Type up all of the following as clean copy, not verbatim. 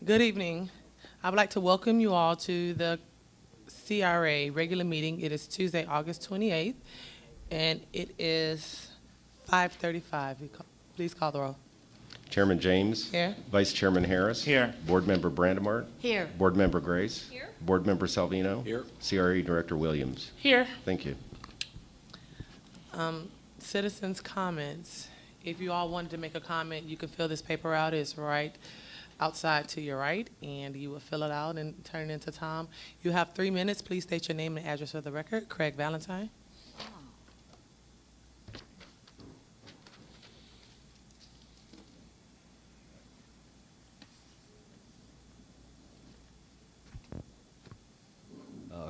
Good evening. I would like to welcome you all to the CRA regular meeting. It is Tuesday, August 28th, and it is 5:35. Please call the roll. Chairman James. Here. Vice Chairman Harris. Here. Board Member Brandemart. Here. Board Member Grace. Here. Board Member Salvino. Here. CRA Director Williams. Here. Thank you. Citizens' comments. If you all wanted to make a comment, you can fill this paper out. It's right outside to your right, and you will fill it out and turn it into Tom. You have 3 minutes. Please state your name and address for the record. Craig Valentine.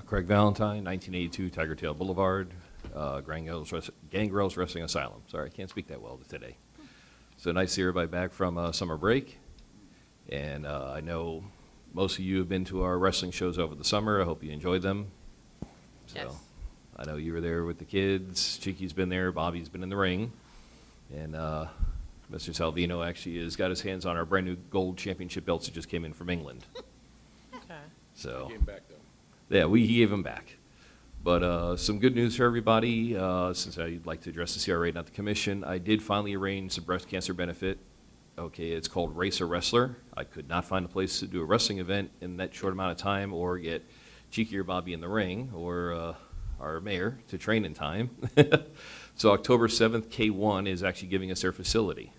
Craig Valentine, 1982 Tiger Tail Boulevard, Gangrels Wrestling Asylum. Sorry, I can't speak that well today. So nice to see everybody back from summer break. And I know most of you have been to our wrestling shows over the summer. I hope you enjoyed them. So Yes. I know you were there with the kids. Chiqui's been there. Bobby's been in the ring. And Mr. Salvino actually has got his hands on our brand new gold championship belts that just came in from England. Okay. So. Getting back though. Yeah, he gave them back. But some good news for everybody, since I'd like to address the CRA, not the commission. I did finally arrange the breast cancer benefit. Okay, it's called Race a Wrestler. I could not find a place to do a wrestling event in that short amount of time or get Cheeky or Bobby in the ring or our mayor to train in time. So October 7th, K1 is actually giving us their facility.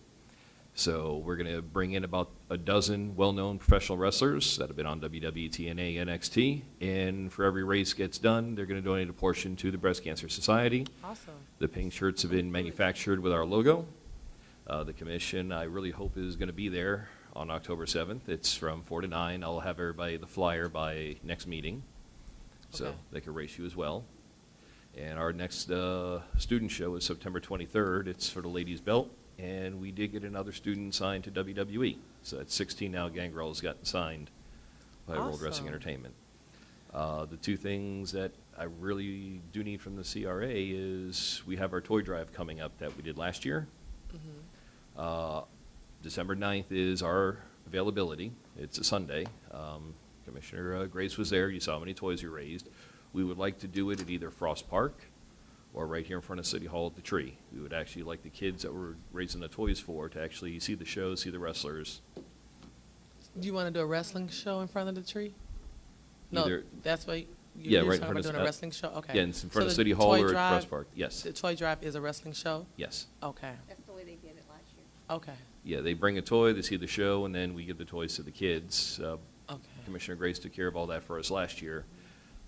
So we're going to bring in about a dozen well-known professional wrestlers that have been on WWE, TNA, NXT. And for every race gets done, they're going to donate a portion to the Breast Cancer Society. Awesome. The pink shirts have been manufactured with our logo. The commission, I really hope, is going to be there on October 7th. It's from 4 to 9. I'll have everybody the flyer by next meeting, so Okay. they can race you as well. And our next student show is September 23rd. It's for the ladies' belt. And we did get another student signed to WWE. So at 16 now, Gangrel has gotten signed by World Wrestling Awesome. Entertainment. The two things that I really do need from the CRA is we have our toy drive coming up that we did last year. December 9th is our availability. It's a Sunday. Commissioner Grace was there. You saw how many toys we raised. We would like to do it at either Frost Park or right here in front of City Hall at the tree. We would actually like the kids that we're raising the toys for to actually see the show, see the wrestlers. Do you want to do a wrestling show in front of the tree? No, Either- that's what Yeah, you're right in talking front about of doing s- a wrestling show? Okay. Yeah, it's in front of the City Hall toy or at drive- Frost Park. Yes, The toy drive is a wrestling show? yes. Okay, That's the way they did it last year. okay, Yeah, they bring a toy, they see the show, and then we give the toys to the kids. okay. Commissioner Grace took care of all that for us last year,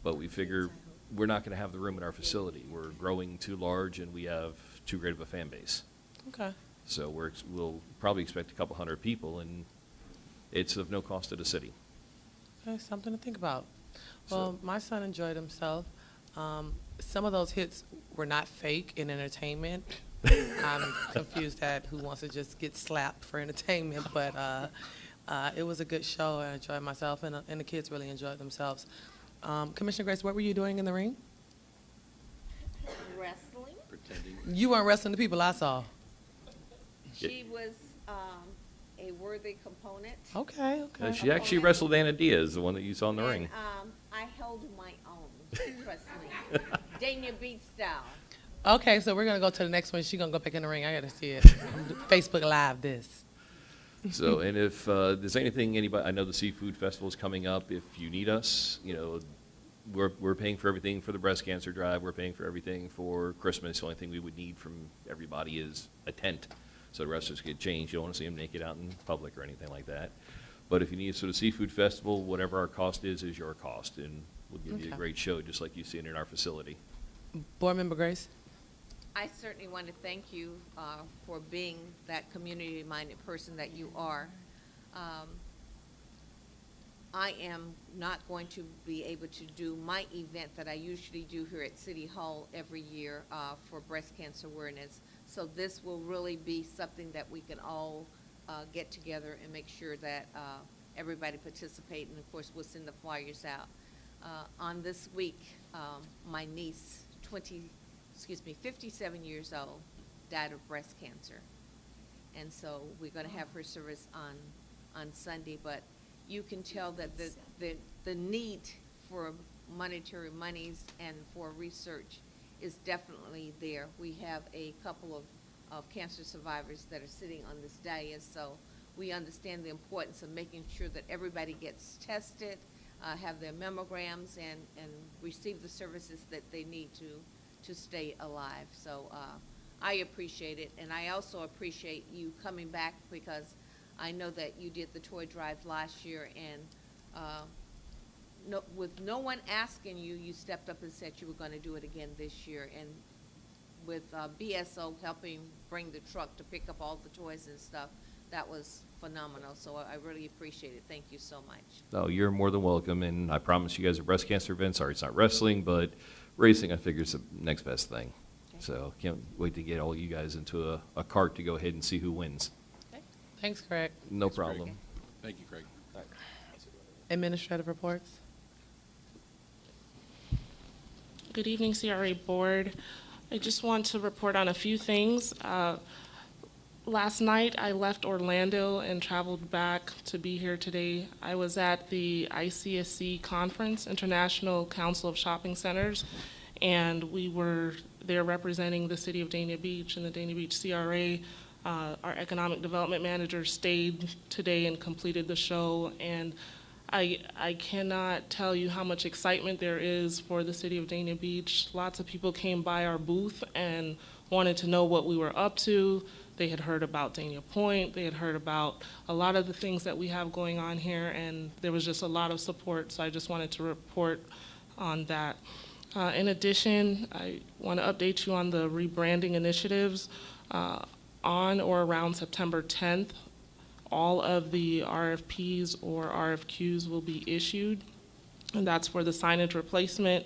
but we figure we're not going to have the room in our facility. We're growing too large, and we have too great of a fan base. Okay. So we'll probably expect a couple hundred people, and it's of no cost to the city. Okay, something to think about. Well, my son enjoyed himself. Some of those hits were not fake in entertainment. I'm confused at who wants to just get slapped for entertainment, but it was a good show. I enjoyed myself, and the kids really enjoyed themselves. Commissioner Grace, what were you doing in the ring? Wrestling. Pretending. You weren't wrestling the people I saw. She was a worthy component. Okay, okay. She actually wrestled Anna Diaz, the one that you saw in the ring. And I held my own wrestling. Dania Beat style. Okay, so we're going to go to the next one. She's going to go back in the ring. I got to see it. Facebook Live this. So, and if there's anything I know the Seafood Festival is coming up. If you need us, we're paying for everything for the breast cancer drive. We're paying for everything for Christmas. The only thing we would need from everybody is a tent, so the wrestlers get changed. You don't want to see them naked out in public or anything like that. But if you need sort of Seafood Festival, whatever our cost is your cost, and we'll give you a Okay. great show just like you've seen in our facility. Board Member Grace? I certainly want to thank you for being that community-minded person that you are. I am not going to be able to do my event that I usually do here at City Hall every year for breast cancer awareness. So this will really be something that we can all get together and make sure that everybody participate. And of course, we'll send the flyers out. On this week, my niece, 57 years old, died of breast cancer. And so we're going to have her service on Sunday, but you can tell that the need for monetary monies and for research is definitely there. We have a couple of cancer survivors that are sitting on this dais, so we understand the importance of making sure that everybody gets tested, have their mammograms, and receive the services that they need to stay alive. So I appreciate it, and I also appreciate you coming back, because I know that you did the toy drive last year, and with no one asking you, you stepped up and said you were going to do it again this year. And with BSO helping bring the truck to pick up all the toys and stuff, that was phenomenal. So I really appreciate it. Thank you so much. No, you're more than welcome, and I promise you guys a breast cancer event. Sorry, it's not wrestling, but racing, I figure, is the next best thing. Okay. So can't wait to get all you guys into a cart to go ahead and see who wins. Okay. Thanks, Craig. No Thanks, Craig. problem. Thank you, Craig. Administrative reports. Good evening, CRA Board. I just want to report on a few things. Last night, I left Orlando and traveled back to be here today. I was at the ICSC conference, International Council of Shopping Centers, and we were there representing the city of Dania Beach and the Dania Beach CRA. Our economic development manager stayed today and completed the show, and I cannot tell you how much excitement there is for the city of Dania Beach. Lots of people came by our booth and wanted to know what we were up to. They had heard about Dania Point. They had heard about a lot of the things that we have going on here, and there was just a lot of support, so I just wanted to report on that. In addition, I want to update you on the rebranding initiatives. On or around September 10th, all of the RFPs or RFQs will be issued, and that's for the signage replacement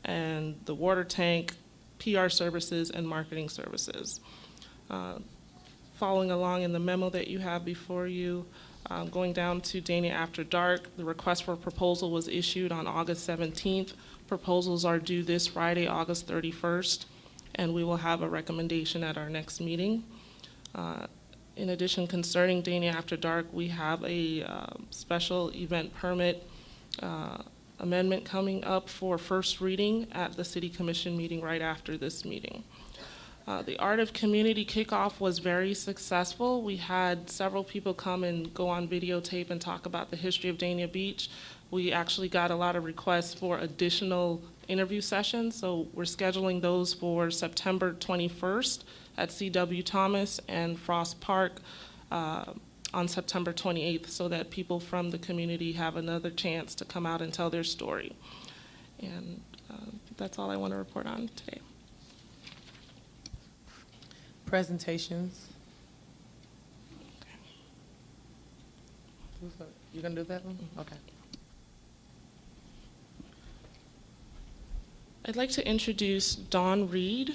and the water tank, PR services, and marketing services. Following along in the memo that you have before you, going down to Dania After Dark, the request for proposal was issued on August 17th. Proposals are due this Friday, August 31st, and we will have a recommendation at our next meeting. In addition, concerning Dania After Dark, we have a special event permit amendment coming up for first reading at the City Commission meeting right after this meeting. The Art of Community kickoff was very successful. We had several people come and go on videotape and talk about the history of Dania Beach. We actually got a lot of requests for additional interview sessions, so we're scheduling those for September 21st at C.W. Thomas and Frost Park on September 28th, so that people from the community have another chance to come out and tell their story. And that's all I want to report on today. Presentations. You gonna do that one? Okay. I'd like to introduce Dawn Reed,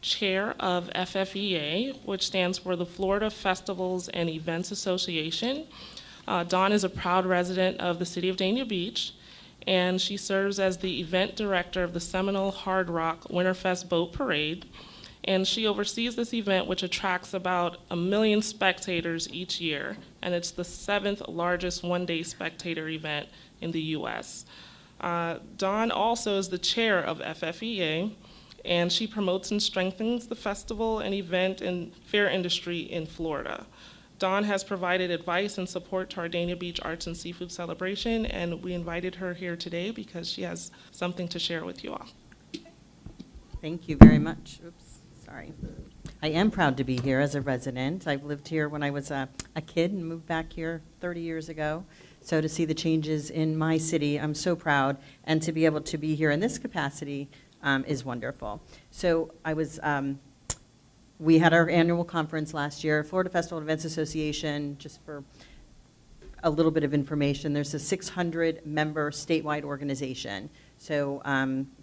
Chair of FFEA, which stands for the Florida Festivals and Events Association. Dawn is a proud resident of the city of Dania Beach, and she serves as the event director of the Seminole Hard Rock Winterfest Boat Parade. And she oversees this event, which attracts about 1 million spectators each year, and it's the 7th largest one-day spectator event in the U.S. Dawn also is the chair of FFEA, and she promotes and strengthens the festival and event and fair industry in Florida. Dawn has provided advice and support to our Dania Beach Arts and Seafood Celebration, and we invited her here today because she has something to share with you all. Thank you very much. Oops, sorry. I am proud to be here as a resident. I've lived here when I was a kid and moved back here 30 years ago. So to see the changes in my city, I'm so proud. And to be able to be here in this capacity is wonderful. So I was, we had our annual conference last year, Florida Festival and Events Association, just for a little bit of information. There's a 600-member statewide organization. So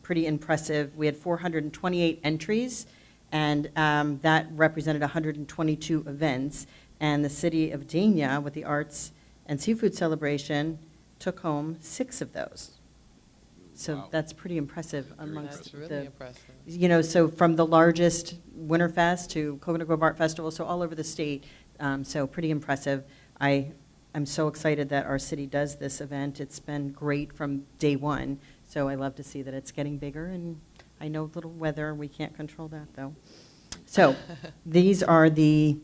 pretty impressive. We had 428 entries, and that represented 122 events. And the city of Dania, with the Arts and Seafood Celebration, took home 6 of those. So Wow. that's pretty impressive amongst That's really the, impressive. you know, so from the largest Winterfest to Coconut Grove Art Festival, so all over the state. So pretty impressive. I'm I'm so excited that our city does this event. It's been great from day one, so I love to see that it's getting bigger, and I know little weather, we can't control that, though. So these are the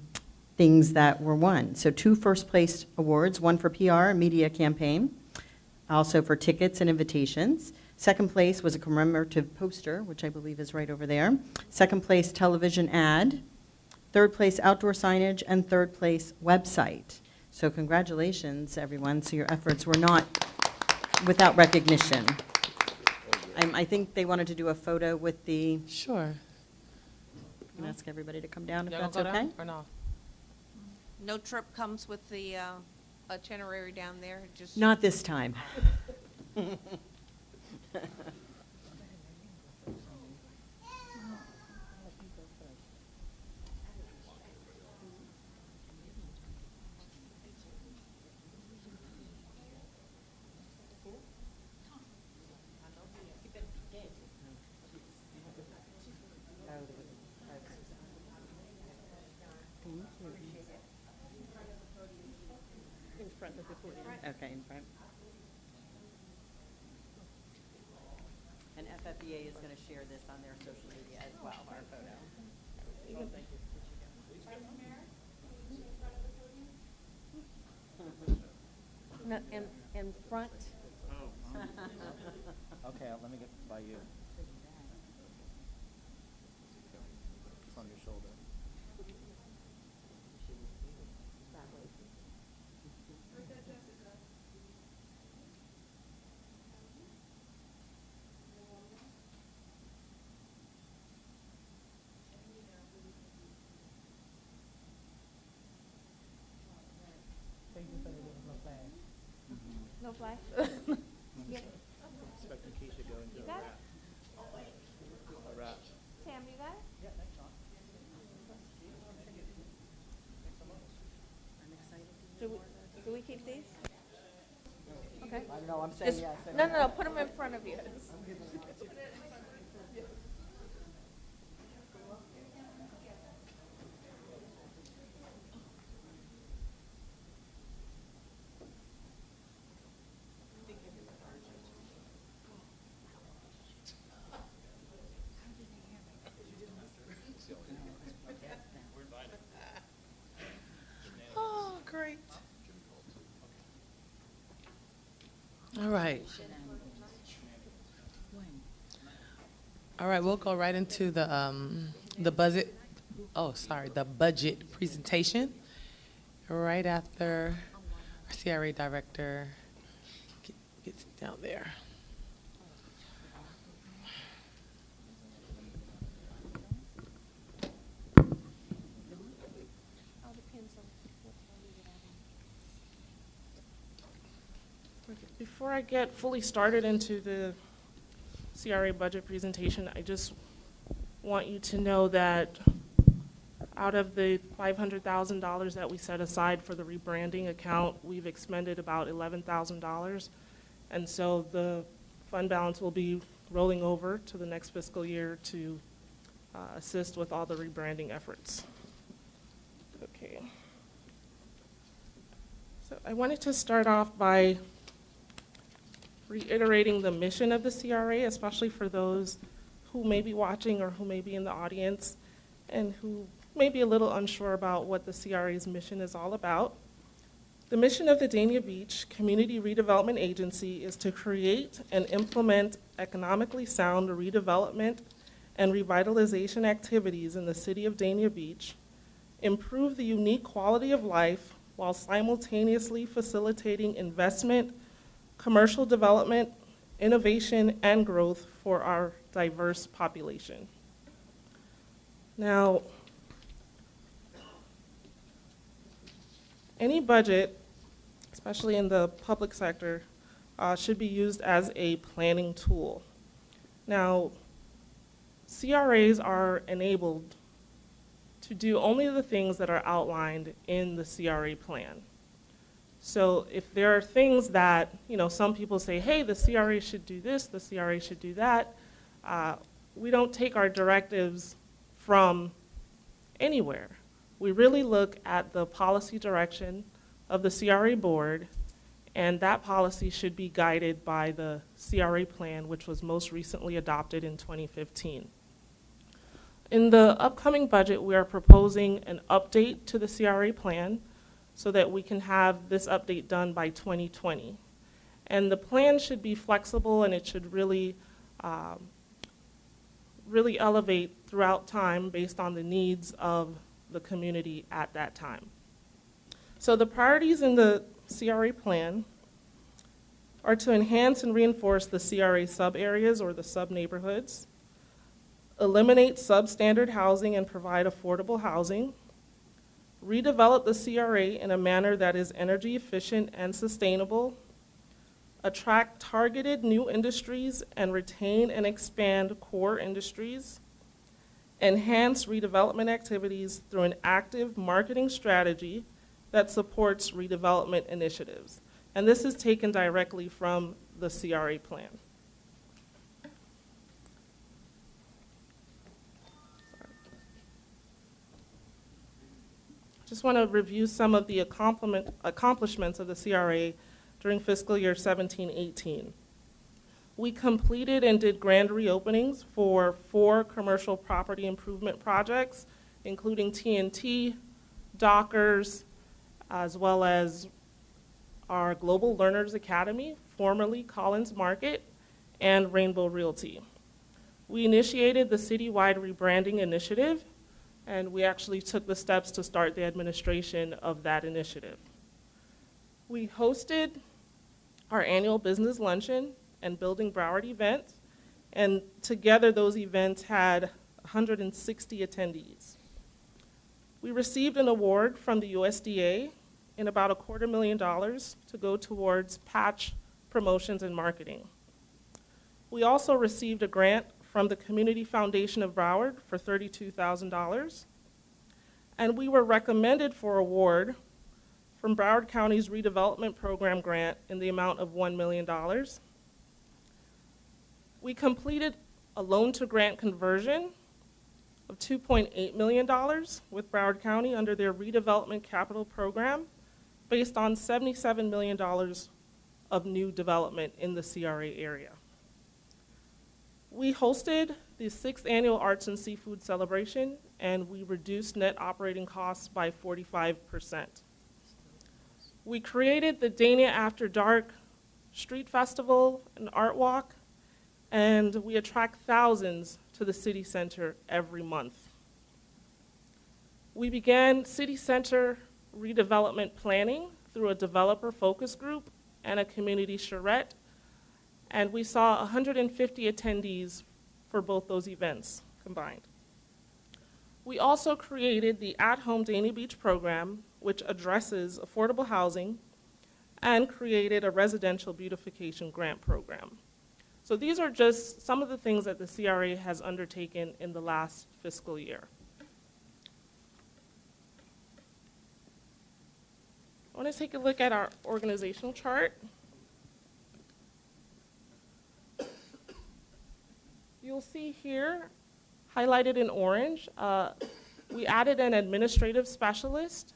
things that were won. So 2 first-place awards, one for PR and media campaign, also for tickets and invitations. Second place was a commemorative poster, which I believe is right over there. Second place, television ad. Third place, outdoor signage. And third place, website. So congratulations, everyone. So your efforts were not without recognition. I think they wanted to do a photo with the, Sure. I'm going to ask everybody to come down if Y'all that's gonna go okay. down or no? No trip comes with the itinerary down there, just. Not this time. Okay, in front. And FFEA is going to share this on their social media as well, our photo. No, in front. Okay, let me get by you. It's on your shoulder. No flash? Expecting Keisha to go into You a got wrap. A wrap. Tam, you got it? Yeah, thanks, Sean. Do we keep these? Okay. I don't know, I'm saying Just, yes. no, put them in front of you. Oh, great. All right. All right, we'll go right into the budget. Oh, sorry, the budget presentation. Right after our CRA director gets down there. Before I get fully started into the CRA budget presentation, I just want you to know that out of the $500,000 that we set aside for the rebranding account, we've expended about $11,000. And so the fund balance will be rolling over to the next fiscal year to assist with all the rebranding efforts. Okay. So I wanted to start off by reiterating the mission of the CRA, especially for those who may be watching or who may be in the audience and who may be a little unsure about what the CRA's mission is all about. The mission of the Dania Beach Community Redevelopment Agency is to create and implement economically sound redevelopment and revitalization activities in the city of Dania Beach, improve the unique quality of life while simultaneously facilitating investment, commercial development, innovation, and growth for our diverse population. Now, any budget, especially in the public sector, should be used as a planning tool. Now, CRAs are enabled to do only the things that are outlined in the CRA plan. So if there are things that, some people say, hey, the CRA should do this, the CRA should do that, we don't take our directives from anywhere. We really look at the policy direction, of the CRA board, and that policy should be guided by the CRA plan, which was most recently adopted in 2015. In the upcoming budget, we are proposing an update to the CRA plan so that we can have this update done by 2020. And the plan should be flexible, and it should really elevate throughout time based on the needs of the community at that time. So the priorities in the CRA plan are to enhance and reinforce the CRA sub-areas or the sub-neighborhoods, eliminate substandard housing and provide affordable housing, redevelop the CRA in a manner that is energy efficient and sustainable, attract targeted new industries and retain and expand core industries, enhance redevelopment activities through an active marketing strategy that supports redevelopment initiatives. And this is taken directly from the CRA plan. Just want to review some of the accomplishments of the CRA during fiscal year 17-18. We completed and did grand reopenings for 4 commercial property improvement projects, including TNT, Dockers, as well as our Global Learners Academy, formerly Collins Market, and Rainbow Realty. We initiated the citywide rebranding initiative, and we actually took the steps to start the administration of that initiative. We hosted our annual business luncheon and Building Broward events, and together those events had 160 attendees. We received an award from the USDA in about $250,000 to go towards patch promotions and marketing. We also received a grant from the Community Foundation of Broward for $32,000, and we were recommended for award from Broward County's redevelopment program grant in the amount of $1 million. We completed a loan-to-grant conversion of $2.8 million with Broward County under their redevelopment capital program based on $77 million of new development in the CRA area. We hosted the 6th annual Arts and Seafood Celebration, and we reduced net operating costs by 45%. We created the Dania After Dark Street Festival and Art Walk, and we attract thousands to the city center every month. We began city center redevelopment planning through a developer focus group and a community charrette, and we saw 150 attendees for both those events combined. We also created the At-Home Dania Beach program, which addresses affordable housing, and created a residential beautification grant program. So these are just some of the things that the CRA has undertaken in the last fiscal year. I want to take a look at our organizational chart. You'll see here, highlighted in orange, we added an administrative specialist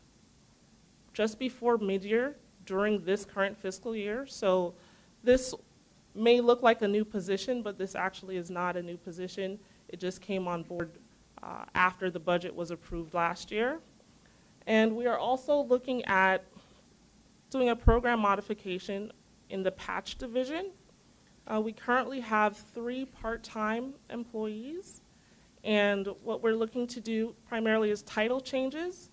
just before mid-year during this current fiscal year. So this may look like a new position, but this actually is not a new position. It just came on board after the budget was approved last year. And we are also looking at doing a program modification in the patch division. We currently have 3 part-time employees, and what we're looking to do primarily is title changes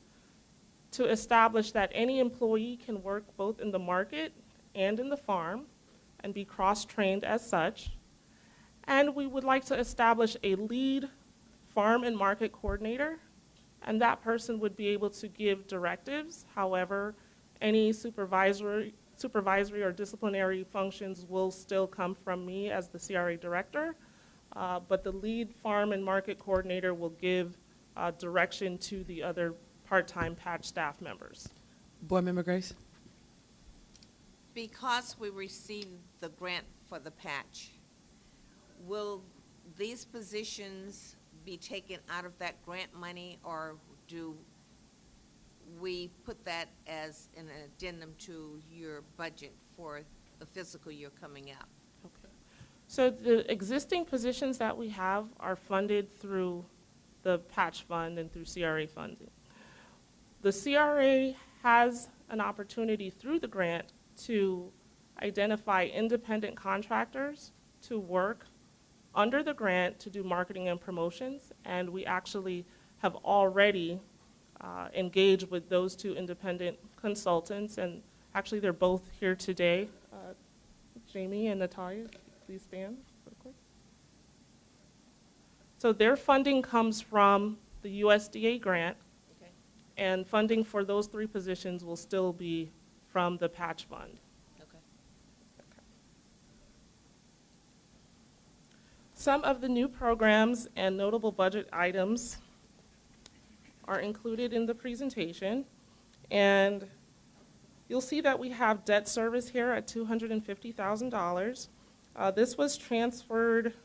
to establish that any employee can work both in the market and in the farm and be cross-trained as such. And we would like to establish a lead farm and market coordinator, and that person would be able to give directives. However, any supervisory or disciplinary functions will still come from me as the CRA director, but the lead farm and market coordinator will give direction to the other part-time patch staff members. Board Member Grace? Because we received the grant for the patch, will these positions be taken out of that grant money, or we put that as an addendum to your budget for the fiscal year coming up. Okay. So the existing positions that we have are funded through the patch fund and through CRA funding. The CRA has an opportunity through the grant to identify independent contractors to work under the grant to do marketing and promotions, and we actually have already engaged with those two independent consultants, and actually they're both here today. Jamie and Natalia, please stand real quick. So their funding comes from the USDA grant, Okay. and funding for those three positions will still be from the patch fund. Okay. Some of the new programs and notable budget items are included in the presentation, and you'll see that we have debt service here at $250,000. This was transferred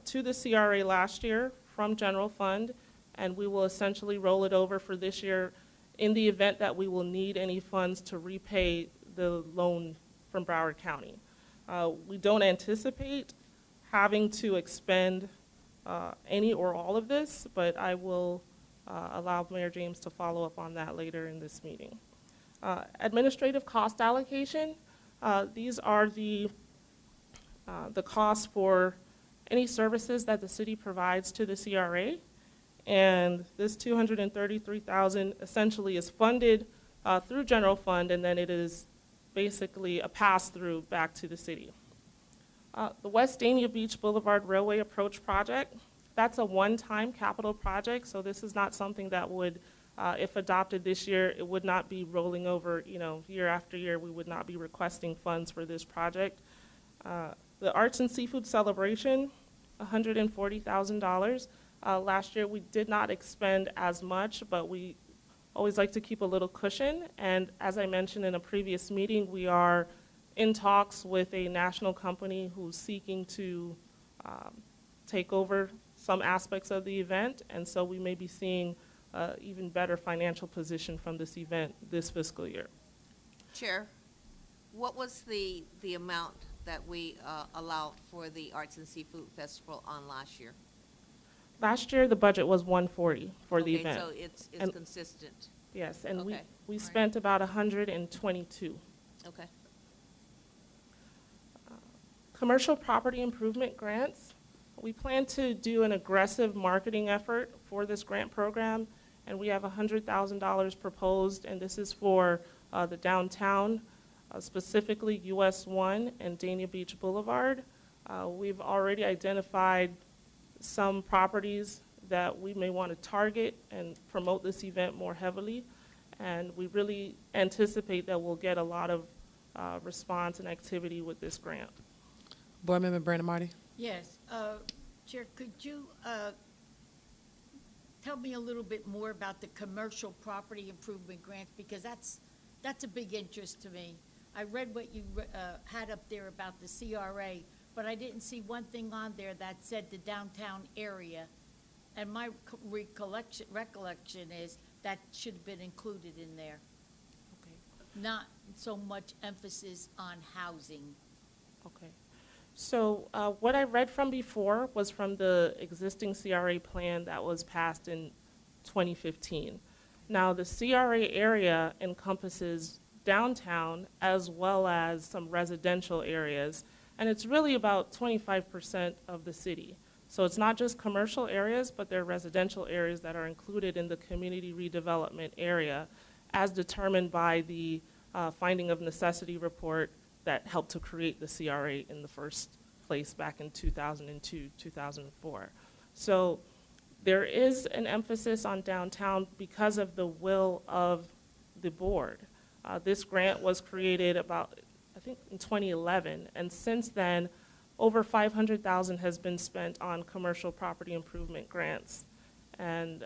to the CRA last year from general fund, and we will essentially roll it over for this year in the event that we will need any funds to repay the loan from Broward County. We don't anticipate having to expend any or all of this, but I will allow Mayor James to follow up on that later in this meeting. Administrative cost allocation, these are the costs for any services that the city provides to the CRA, and this $233,000 essentially is funded through general fund, and then it is basically a pass-through back to the city. The West Dania Beach Boulevard Railway Approach Project, that's a one-time capital project, so this is not something that would, if adopted this year, it would not be rolling over, year after year. We would not be requesting funds for this project. The Arts and Seafood Celebration, $140,000. Last year, we did not expend as much, but we always like to keep a little cushion. And as I mentioned in a previous meeting, we are in talks with a national company who's seeking to take over some aspects of the event. And so we may be seeing even better financial position from this event this fiscal year. Chair, what was the amount that we allowed for the Arts and Seafood Festival on last year? Last year, the budget was $140 for the event. Okay, so it's And- consistent. Yes, and Okay, we all spent about $122. Okay. Commercial property improvement grants. We plan to do an aggressive marketing effort for this grant program, and we have $100,000 proposed, and this is for the downtown, specifically US 1 and Dania Beach Boulevard. We've already identified some properties that we may want to target and promote this event more heavily, and we really anticipate that we'll get a lot of response and activity with this grant. Board Member Brandon Marty? Yes, Chair, could you tell me a little bit more about the commercial property improvement grants, because that's a big interest to me. I read what you had up there about the CRA, but I didn't see one thing on there that said the downtown area. And my recollection is that should have been included in there, Okay. not so much emphasis on housing. Okay. So what I read from before was from the existing CRA plan that was passed in 2015. Now, the CRA area encompasses downtown as well as some residential areas, and it's really about 25% of the city. So it's not just commercial areas, but there are residential areas that are included in the community redevelopment area as determined by the finding of necessity report that helped to create the CRA in the first place back in 2002, 2004. So there is an emphasis on downtown because of the will of the board. This grant was created about, I think, in 2011, and since then, over $500,000 has been spent on commercial property improvement grants. And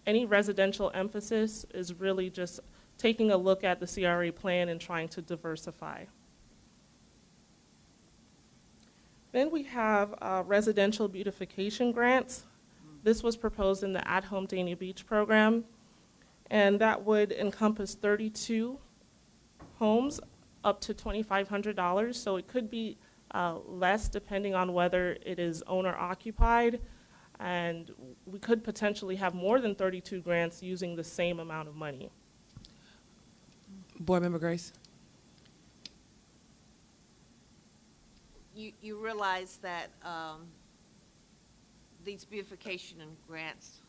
any residential emphasis is really just taking a look at the CRA plan and trying to diversify. Then we have residential beautification grants. This was proposed in the At Home Dania Beach program. And that would encompass 32 homes up to $2,500. So it could be less depending on whether it is owner occupied. And we could potentially have more than 32 grants using the same amount of money. Board Member Grace? You realize that these beautification and grants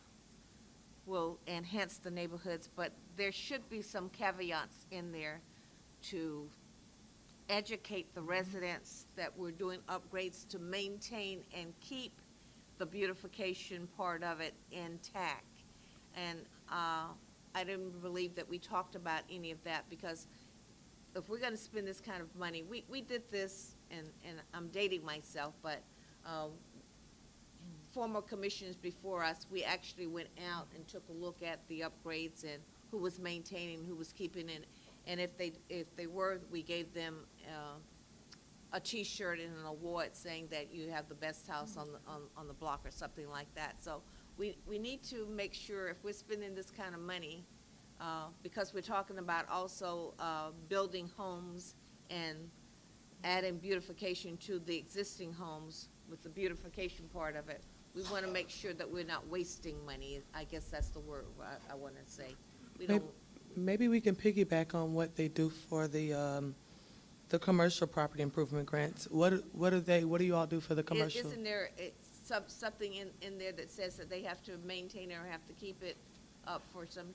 will enhance the neighborhoods, but there should be some caveats in there to educate the residents that we're doing upgrades to maintain and keep the beautification part of it intact. And I didn't believe that we talked about any of that, because if we're gonna spend this kind of money, we did this, and I'm dating myself, but former commissioners before us, we actually went out and took a look at the upgrades and who was maintaining, who was keeping it. And if they were, we gave them a T-shirt and an award saying that you have the best house on the block or something like that. So we need to make sure, if we're spending this kind of money, because we're talking about also building homes and adding beautification to the existing homes with the beautification part of it, we want to make sure that we're not wasting money. I guess that's the word I want to say. We don't. Maybe we can piggyback on what they do for the commercial property improvement grants. What do you all do for the commercial? Isn't there something in there that says that they have to maintain or have to keep it up for some?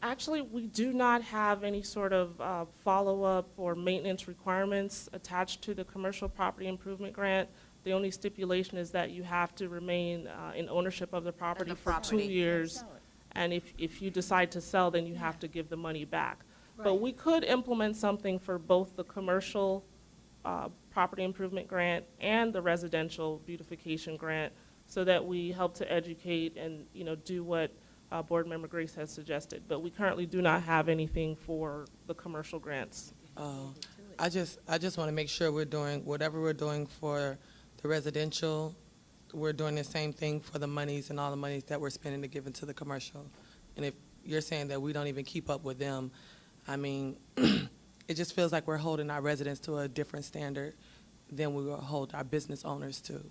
Actually, we do not have any sort of follow-up or maintenance requirements attached to the commercial property improvement grant. The only stipulation is that you have to remain in ownership of the property for 2 years. And if you decide to sell, then you have to give the money back. But we could implement something for both the commercial property improvement grant and the residential beautification grant, so that we help to educate and, do what Board Member Grace has suggested. But we currently do not have anything for the commercial grants. I just want to make sure we're doing whatever we're doing for the residential, we're doing the same thing for the monies and all the monies that we're spending to give into the commercial. And if you're saying that we don't even keep up with them, I mean, it just feels like we're holding our residents to a different standard than we will hold our business owners to.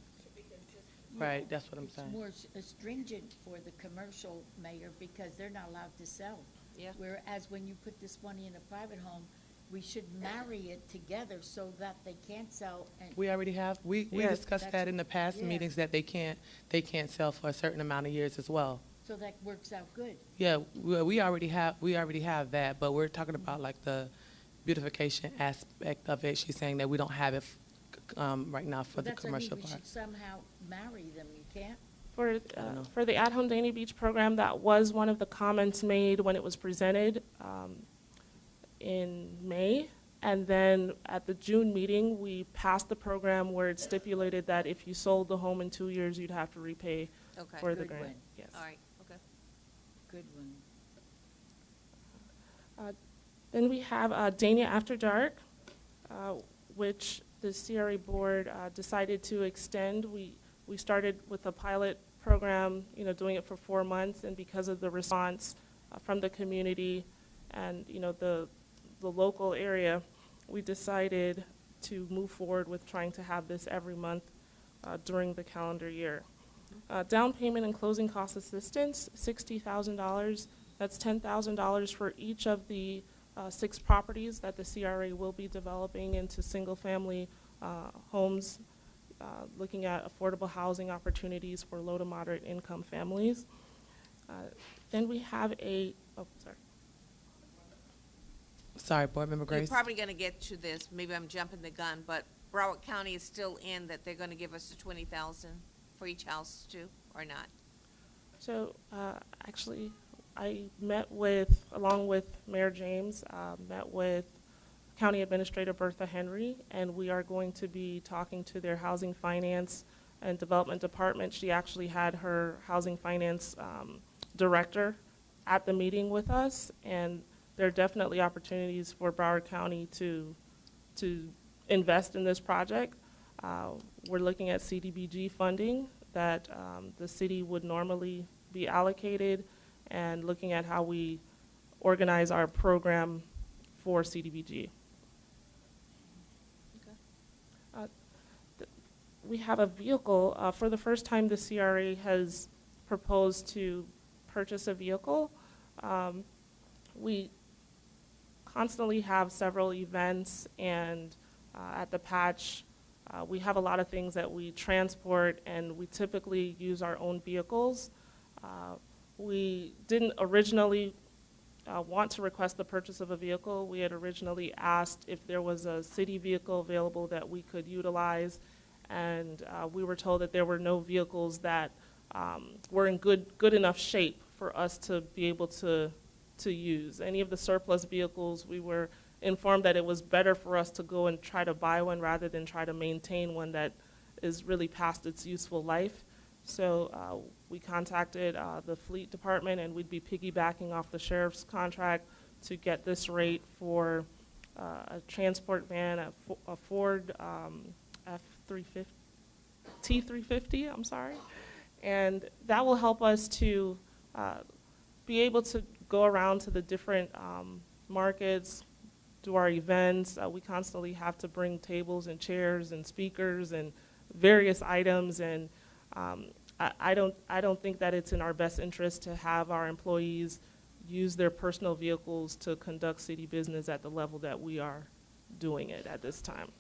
Right, that's what I'm saying. It's more stringent for the commercial, Mayor, because they're not allowed to sell. Yeah. Whereas when you put this money in a private home, we should marry it together so that they can't sell. And We already have, we Yes. discussed that in the past Yeah. meetings, that they can't sell for a certain amount of years as well. so that works out good. Yeah, we already have that, but we're talking about like the beautification aspect of it. She's saying that we don't have it right now for the commercial We part. should somehow marry them. You can't? For the At Home Dania Beach program, that was one of the comments made when it was presented in May. And then at the June meeting, we passed the program where it stipulated that if you sold the home in 2 years, you'd have to repay Okay. for the Good grant. one. Yes. All right, okay. Good one. Then we have Dania After Dark, which the CRA board decided to extend. We started with a pilot program, doing it for 4 months, and because of the response from the community and, the local area, we decided to move forward with trying to have this every month during the calendar year. Down payment and closing cost assistance, $60,000. That's $10,000 for each of the 6 properties that the CRA will be developing into single-family homes, looking at affordable housing opportunities for low to moderate income families. Then we have Sorry, Board Member You're Grace. probably going to get to this, maybe I'm jumping the gun, but Broward County is still in that they're going to give us the $20,000 for each house too, or not? So actually, I met along with Mayor James, met with County Administrator Bertha Henry, and we are going to be talking to their Housing Finance and Development Department. She actually had her Housing Finance Director at the meeting with us, and there are definitely opportunities for Broward County to invest in this project. We're looking at CDBG funding that the city would normally be allocated, and looking at how we organize our program for CDBG. We have a vehicle. For the first time, the CRA has proposed to purchase a vehicle. We constantly have several events, and at the patch, we have a lot of things that we transport, and we typically use our own vehicles. We didn't originally want to request the purchase of a vehicle. We had originally asked if there was a city vehicle available that we could utilize, and we were told that there were no vehicles that were in good enough shape for us to be able to use. Any of the surplus vehicles, we were informed that it was better for us to go and try to buy one rather than try to maintain one that is really past its useful life. So we contacted the fleet department, and we'd be piggybacking off the sheriff's contract to get this rate for a transport van, a Ford T350, I'm sorry. And that will help us to be able to go around to the different markets, do our events. We constantly have to bring tables and chairs and speakers and various items, and I don't think that it's in our best interest to have our employees use their personal vehicles to conduct city business at the level that we are doing it at this time.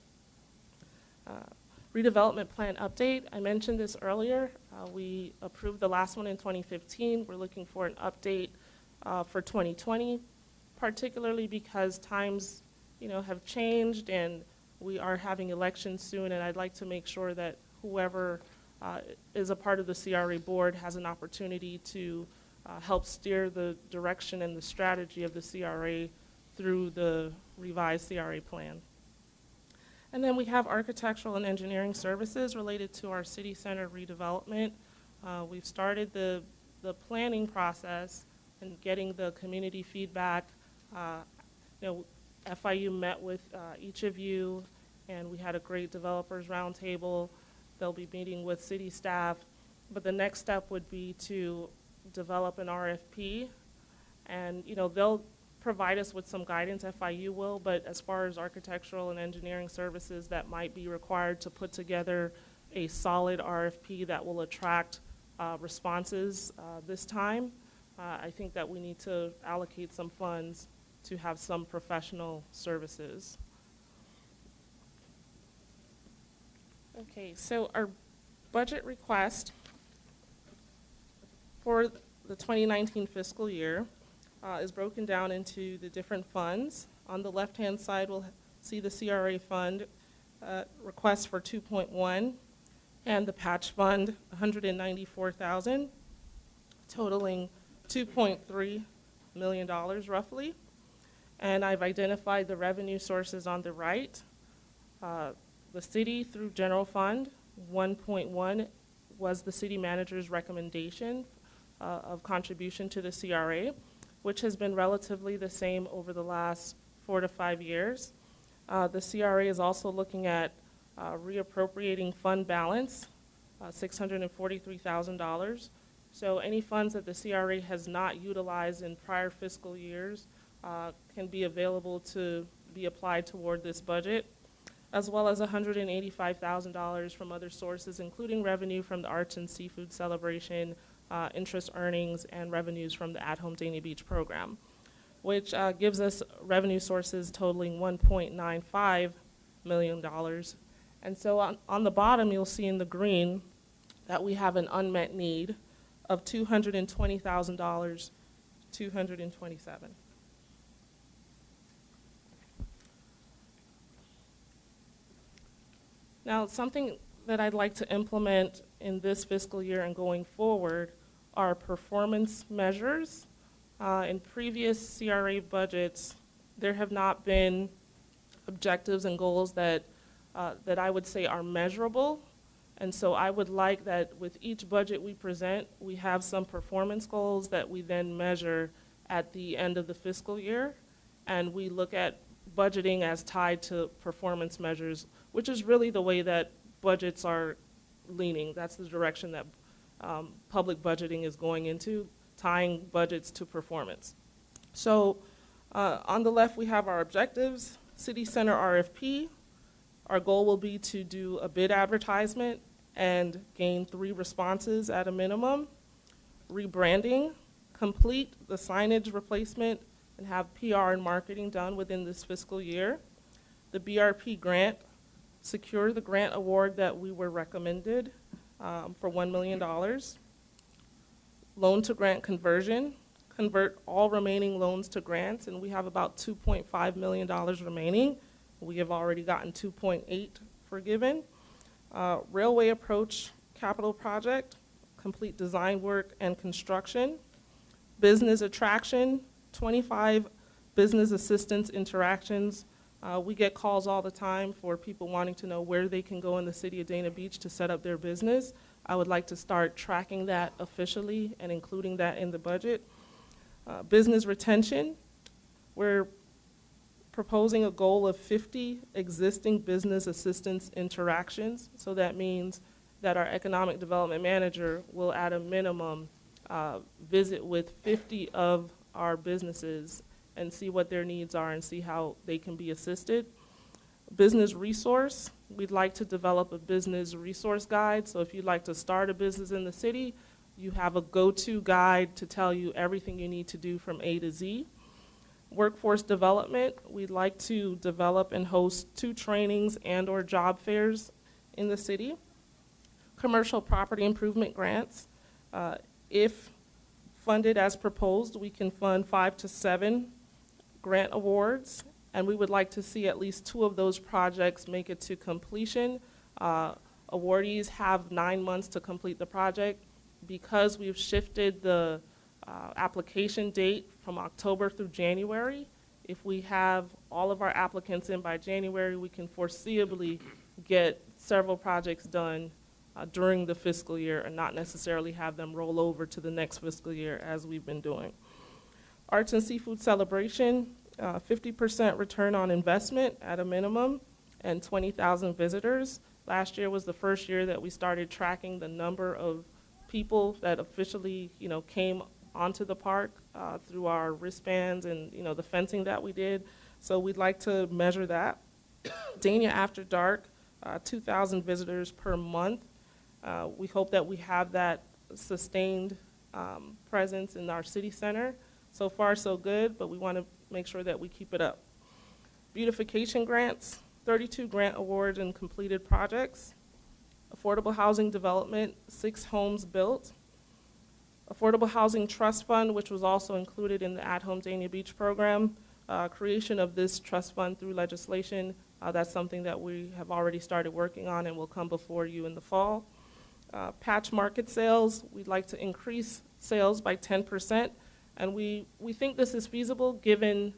Redevelopment plan update, I mentioned this earlier. We approved the last one in 2015. We're looking for an update for 2020, particularly because times, have changed, and we are having elections soon, and I'd like to make sure that whoever is a part of the CRA board has an opportunity to help steer the direction and the strategy of the CRA through the revised CRA plan. And then we have architectural and engineering services related to our city center redevelopment. We've started the planning process and getting the community feedback. FIU met with each of you, and we had a great developers roundtable. They'll be meeting with city staff, but the next step would be to develop an RFP, and they'll provide us with some guidance, FIU will, but as far as architectural and engineering services that might be required to put together a solid RFP that will attract responses this time, I think that we need to allocate some funds to have some professional services. Okay, so our budget request for the 2019 fiscal year is broken down into the different funds. On the left-hand side, we'll see the CRA fund request for 2.1, and the patch fund 194,000, totaling $2.3 million roughly. And I've identified the revenue sources on the right. The city through general fund, 1.1 was the city manager's recommendation of contribution to the CRA, which has been relatively the same over the last 4 to 5 years. The CRA is also looking at reappropriating fund balance, $643,000. So any funds that the CRA has not utilized in prior fiscal years can be available to be applied toward this budget, as well as $185,000 from other sources, including revenue from the Arts and Seafood Celebration, interest earnings, and revenues from the At Home Dania Beach program, which gives us revenue sources totaling $1.95 million. And so on the bottom, you'll see in the green that we have an unmet need of $220,000, $227,000. Now, something that I'd like to implement in this fiscal year and going forward are performance measures. In previous CRA budgets, there have not been objectives and goals that I would say are measurable. And so I would like that with each budget we present, we have some performance goals that we then measure at the end of the fiscal year. And we look at budgeting as tied to performance measures, which is really the way that budgets are leaning. That's the direction that public budgeting is going into. tying budgets to performance. So on the left, we have our objectives, City Center RFP. Our goal will be to do a bid advertisement and gain 3 responses at a minimum. Rebranding, complete the signage replacement, and have PR and marketing done within this fiscal year. The BRP grant, secure the grant award that we were recommended for $1 million. Loan to grant conversion, convert all remaining loans to grants, and we have about $2.5 million remaining. We have already gotten 2.8 forgiven. Railway approach capital project, complete design work and construction. Business attraction, 25 business assistance interactions. We get calls all the time for people wanting to know where they can go in the city of Dana Beach to set up their business. I would like to start tracking that officially and including that in the budget. Business retention, we're proposing a goal of 50 existing business assistance interactions. So that means that our economic development manager will at a minimum visit with 50 of our businesses and see what their needs are and see how they can be assisted. Business resource, we'd like to develop a business resource guide. So if you'd like to start a business in the city, you have a go-to guide to tell you everything you need to do from A to Z. Workforce development, we'd like to develop and host 2 trainings and or job fairs in the city. Commercial property improvement grants, if funded as proposed, we can fund 5 to 7 grant awards, and we would like to see at least 2 of those projects make it to completion. Awardees have 9 months to complete the project. Because we've shifted the application date from October through January, if we have all of our applicants in by January, we can foreseeably get several projects done during the fiscal year and not necessarily have them roll over to the next fiscal year as we've been doing. Arts and seafood celebration, 50% return on investment at a minimum and 20,000 visitors. Last year was the first year that we started tracking the number of people that officially, came onto the park through our wristbands and, the fencing that we did. So we'd like to measure that. Dania After Dark, 2,000 visitors per month. We hope that we have that sustained presence in our city center. So far, so good, but we want to make sure that we keep it up. Beautification grants, 32 grant awards and completed projects. Affordable housing development, 6 homes built. Affordable Housing Trust Fund, which was also included in the At Home Dania Beach program. Creation of this trust fund through legislation, that's something that we have already started working on and will come before you in the fall. Patch market sales, we'd like to increase sales by 10%, and we think this is feasible given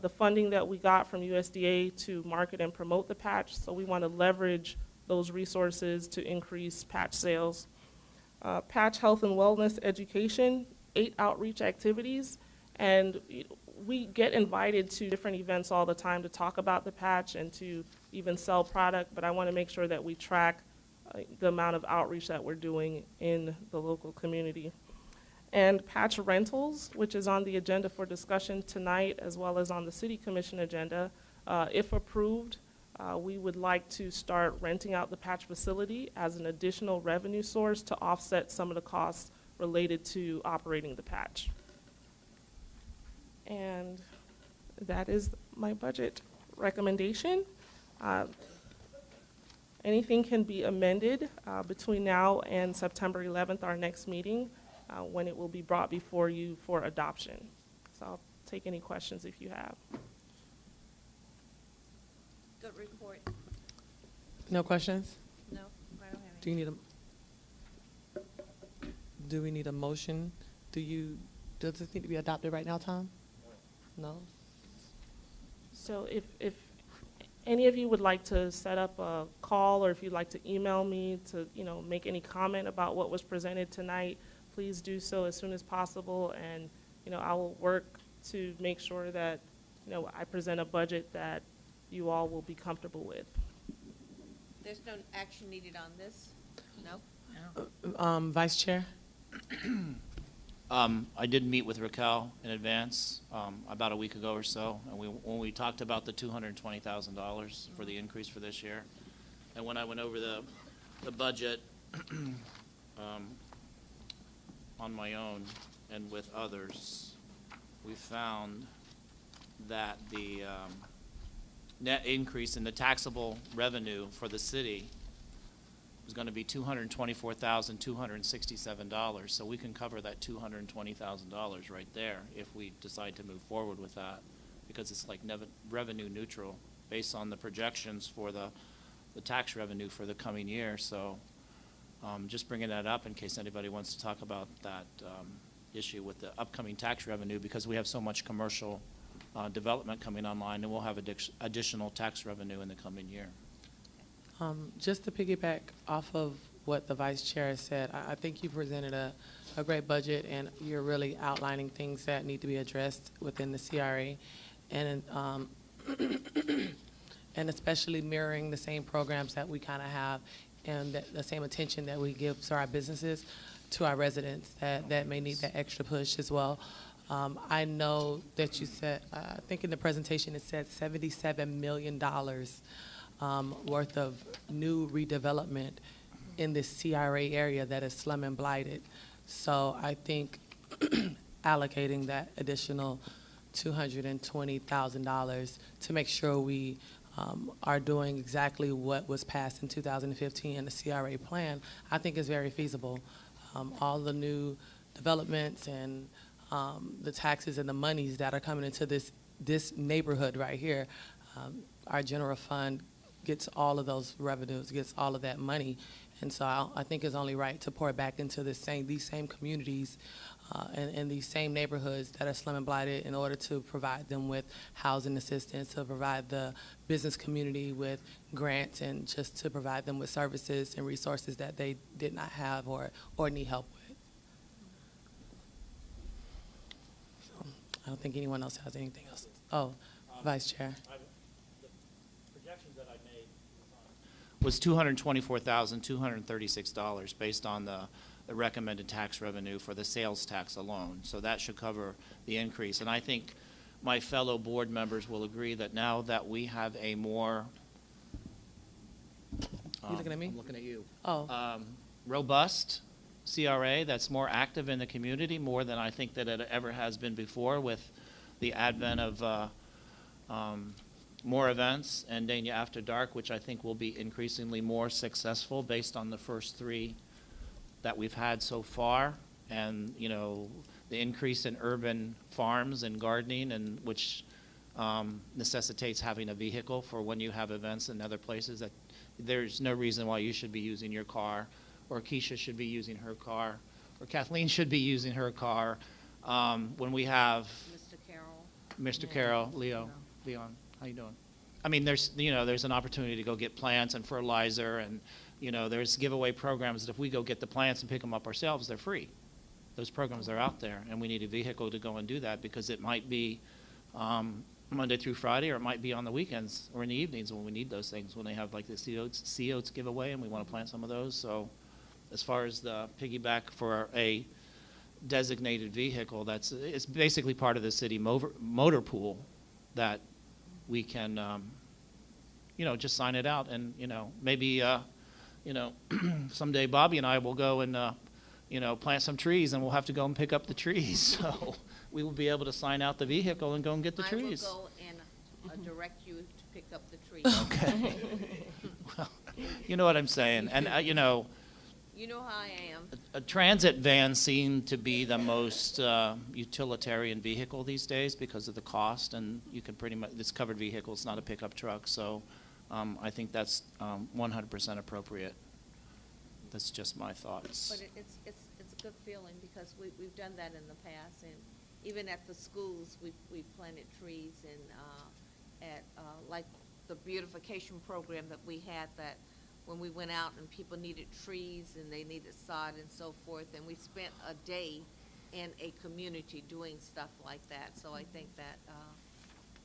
the funding that we got from USDA to market and promote the patch, so we want to leverage those resources to increase patch sales. Patch health and wellness education, 8 outreach activities, and we get invited to different events all the time to talk about the patch and to even sell product, but I want to make sure that we track the amount of outreach that we're doing in the local community. And patch rentals, which is on the agenda for discussion tonight as well as on the City Commission agenda. If approved, we would like to start renting out the patch facility as an additional revenue source to offset some of the costs related to operating the patch. And that is my budget recommendation. Anything can be amended between now and September 11th, our next meeting, when it will be brought before you for adoption. So I'll take any questions if you have. Good report. No questions? No, I don't have Do any. you need do we need a motion? Does this need to be adopted right now, Tom? No? So if any of you would like to set up a call, or if you'd like to email me to, make any comment about what was presented tonight, please do so as soon as possible, and, I will work to make sure that, I present a budget that you all will be comfortable with. There's no action needed on this? No? Vice Chair? I did meet with Raquel in advance, about a week ago or so, and when we talked about the $220,000 for the increase for this year, and when I went over the budget on my own and with others, we found that the net increase in the taxable revenue for the city was going to be $224,267. So we can cover that $220,000 right there if we decide to move forward with that, because it's like revenue neutral based on the projections for the tax revenue for the coming year. So just bringing that up in case anybody wants to talk about that issue with the upcoming tax revenue, because we have so much commercial development coming online, and we'll have additional tax revenue in the coming year. Just to piggyback off of what the Vice Chair said, I think you presented a great budget, and you're really outlining things that need to be addressed within the CRA, and and especially mirroring the same programs that we kind of have and the same attention that we give to our businesses, to our residents that may need that extra push as well. I know that you said, I think in the presentation it said $77 million worth of new redevelopment in this CRA area that is slum and blighted. So I think allocating that additional $220,000 to make sure we are doing exactly what was passed in 2015 in the CRA plan, I think is very feasible. All the new developments and the taxes and the monies that are coming into this neighborhood right here, our general fund gets all of those revenues, gets all of that money, and so I think it's only right to pour it back into these same communities and these same neighborhoods that are slum and blighted, in order to provide them with housing assistance, to provide the business community with grants, and just to provide them with services and resources that they did not have or need help with. So I don't think anyone else has anything else. Oh, Vice Chair. Was $224,236 based on the recommended tax revenue for the sales tax alone. So that should cover the increase. And I think my fellow board members will agree that now that we have a more You looking at me? I'm looking at you. Oh. Robust CRA that's more active in the community, more than I think that it ever has been before, with the advent of more events and Dania After Dark, which I think will be increasingly more successful based on the first three that we've had so far, and the increase in urban farms and gardening, and which necessitates having a vehicle for when you have events in other places. That there's no reason why you should be using your car, or Keisha should be using her car, or Kathleen should be using her car when we have Mr. Carroll, Leon, how you doing? I mean, there's an opportunity to go get plants and fertilizer, and there's giveaway programs that if we go get the plants and pick them up ourselves, they're free. Those programs are out there, and we need a vehicle to go and do that, because it might be Monday through Friday, or it might be on the weekends or in the evenings when we need those things, when they have like the sea oats giveaway, and we want to plant some of those. So as far as the piggyback for a designated vehicle, it's basically part of the city motor pool that we can, just sign it out, and maybe, someday Bobby and I will go and, plant some trees, and we'll have to go and pick up the trees. So we will be able to sign out the vehicle and go and get the trees. I will go and direct you to pick up the trees. Okay. Well, you know what I'm saying, and You know how I am. A transit van seemed to be the most utilitarian vehicle these days because of the cost, and you can pretty much, it's covered vehicle, it's not a pickup truck, so I think that's 100% appropriate. That's just my thoughts. But it's a good feeling, because we've done that in the past, and even at the schools, we've planted trees, and at like the beautification program that we had, that when we went out and people needed trees and they needed sod and so forth, and we spent a day in a community doing stuff like that. So I think that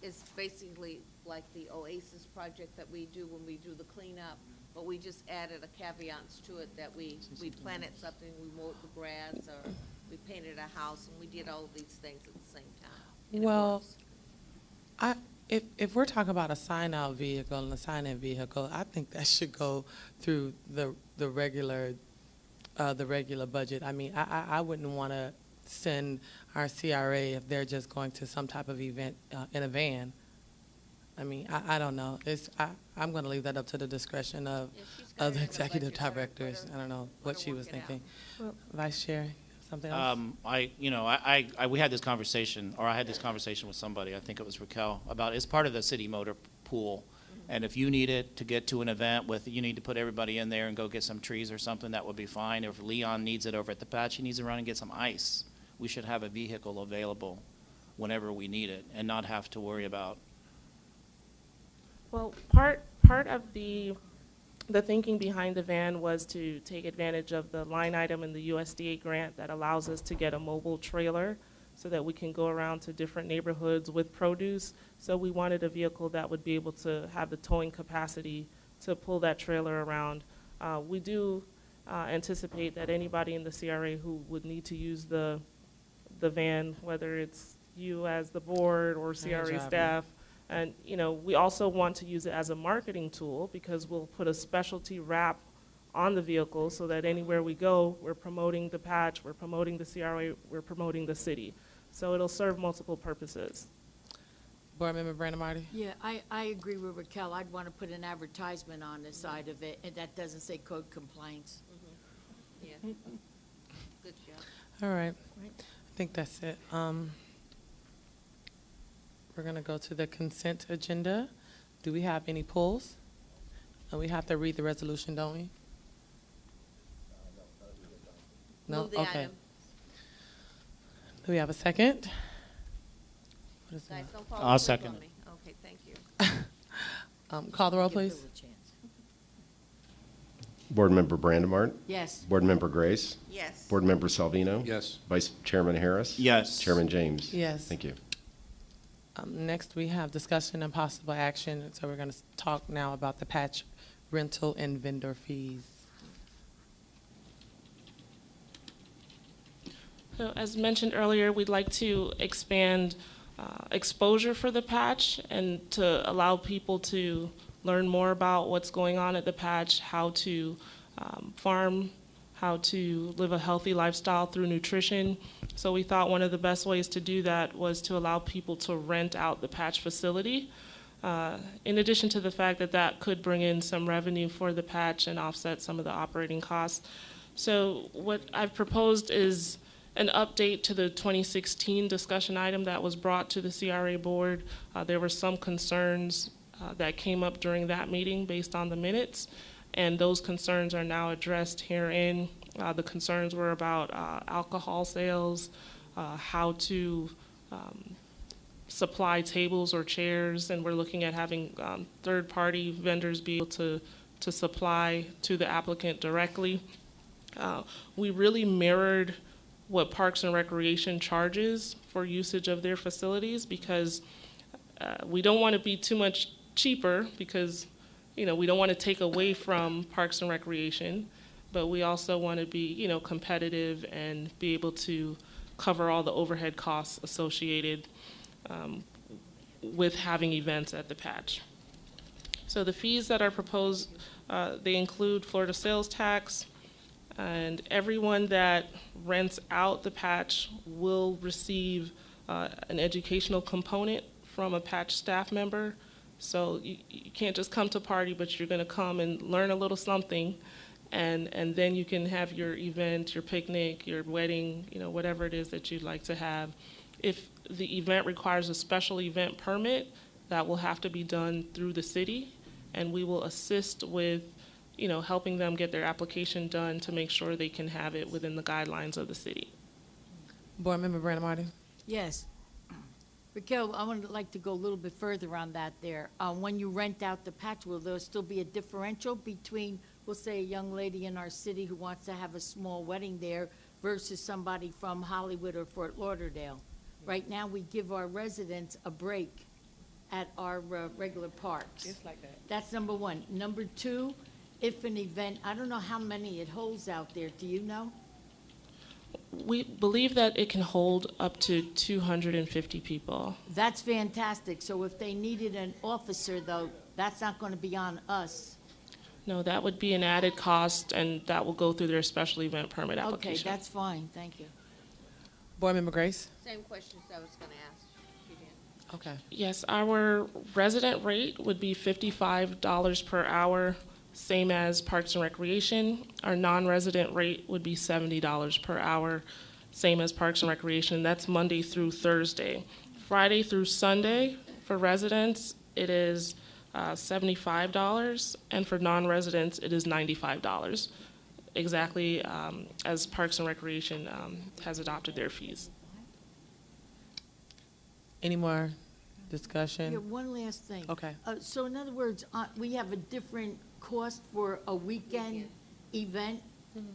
it's basically like the Oasis project that we do when we do the cleanup, but we just added a caveat to it, that we planted something, we mowed the grass, or we painted a house, and we did all of these things at the same time. And it Well, works. if we're talking about a sign-out vehicle and a sign-in vehicle, I think that should go through the regular budget. I mean, I wouldn't want to send our CRA if they're just going to some type of event in a van. I mean, I don't know. I'm going to leave that up to the discretion of Yeah, she's got it the in the executive budget. Let her- directors. let her- I don't know let what her she work was it out. thinking. Vice Chair, something else? We had this conversation, or I had this conversation with somebody, I think it was Raquel, about, it's part of the city motor pool. And if you need it to get to an event you need to put everybody in there and go get some trees or something, that would be fine. If Leon needs it over at the patch, he needs to run and get some ice. We should have a vehicle available whenever we need it and not have to worry about. Well, part of the thinking behind the van was to take advantage of the line item in the USDA grant that allows us to get a mobile trailer so that we can go around to different neighborhoods with produce. So we wanted a vehicle that would be able to have the towing capacity to pull that trailer around. We do anticipate that anybody in the CRA who would need to use the van, whether it's you as the board or CRA driver. staff, and we also want to use it as a marketing tool because we'll put a specialty wrap on the vehicle so that anywhere we go, we're promoting the patch, we're promoting the CRA, we're promoting the city. So it'll serve multiple purposes. Board Member Brandon Marty? Yeah, I agree with Raquel. I'd want to put an advertisement on the side of it, and that doesn't say code compliance. Yeah. Good job. All right. Right. I think that's it. We're going to go to the consent agenda. Do we have any pulls? And we have to read the resolution, don't we? No? Move the Okay. item. Do we have a second? What is Guys, that? don't fall I'll asleep second on it. me. Okay, thank you. Call the roll, Give Bill please. a chance. Board Member Brandemart. Yes. Board Member Grace. Yes. Board Member Salvino. Yes. Vice Chairman Harris. Yes. Chairman James. Yes. Thank you. Next, we have discussion and possible action. So we're going to talk now about the patch rental and vendor fees. So as mentioned earlier, we'd like to expand exposure for the patch and to allow people to learn more about what's going on at the patch, how to farm, how to live a healthy lifestyle through nutrition. So we thought one of the best ways to do that was to allow people to rent out the patch facility. In addition to the fact that that could bring in some revenue for the patch and offset some of the operating costs. So what I've proposed is an update to the 2016 discussion item that was brought to the CRA board. There were some concerns that came up during that meeting based on the minutes, and those concerns are now addressed herein. The concerns were about alcohol sales, how to supply tables or chairs, and we're looking at having third-party vendors be able to supply to the applicant directly. We really mirrored what Parks and Recreation charges for usage of their facilities because we don't want to be too much cheaper because, we don't want to take away from Parks and Recreation, but we also want to be, competitive and be able to cover all the overhead costs associated with having events at the patch. So the fees that are proposed, they include Florida sales tax, and everyone that rents out the patch will receive an educational component from a patch staff member. So you can't just come to party, but you're going to come and learn a little something, and then you can have your event, your picnic, your wedding, whatever it is that you'd like to have. If the event requires a special event permit, that will have to be done through the city, and we will assist with helping them get their application done to make sure they can have it within the guidelines of the city. Board Member Brandon Marty? Yes. Raquel, I would like to go a little bit further on that there. When you rent out the patch, will there still be a differential between, we'll say, a young lady in our city who wants to have a small wedding there versus somebody from Hollywood or Fort Lauderdale? Right now, we give our residents a break at our regular parks. It's like that. That's number one. Number two, if an event, I don't know how many it holds out there, do you know? We believe that it can hold up to 250 people. That's fantastic. So if they needed an officer, though, that's not going to be on us. No, that would be an added cost, and that will go through their special event permit Okay, application. that's fine. Thank you. Board Member Grace? Same questions I was gonna ask. She did. Okay. Yes, our resident rate would be $55 per hour, same as Parks and Recreation. Our non-resident rate would be $70 per hour, same as Parks and Recreation. That's Monday through Thursday. Friday through Sunday for residents, it is $75, and for non-residents, it is $95, exactly as Parks and Recreation has adopted their fees. Any more Yeah, discussion? one last thing. Okay. So in other words, we have a different cost for a weekend event.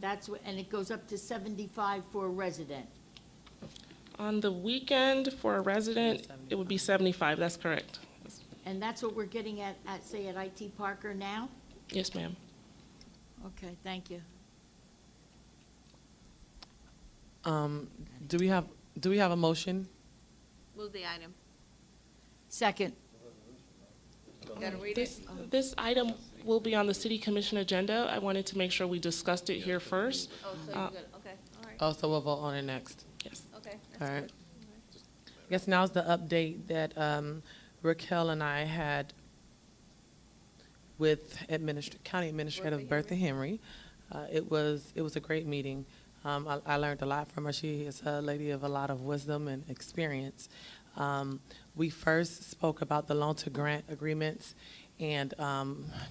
That's what, and it goes up to 75 for a resident. On the weekend, for a resident, it would be 75, that's correct. And that's what we're getting at, say, at IT Parker now? Yes, ma'am. Okay, thank you. Do we have a motion? Move the item. Second. Gotta read it? This item will be on the city commission agenda. I wanted to make sure we discussed it here first. Oh, so you're good, okay, all right, Oh, so we'll vote on it next. Yes. okay. All that's right. good. I guess now's the update that Raquel and I had with County Administrator Bertha Henry. It was a great meeting. I learned a lot from her. She is a lady of a lot of wisdom and experience. We first spoke about the loan to grant agreements, and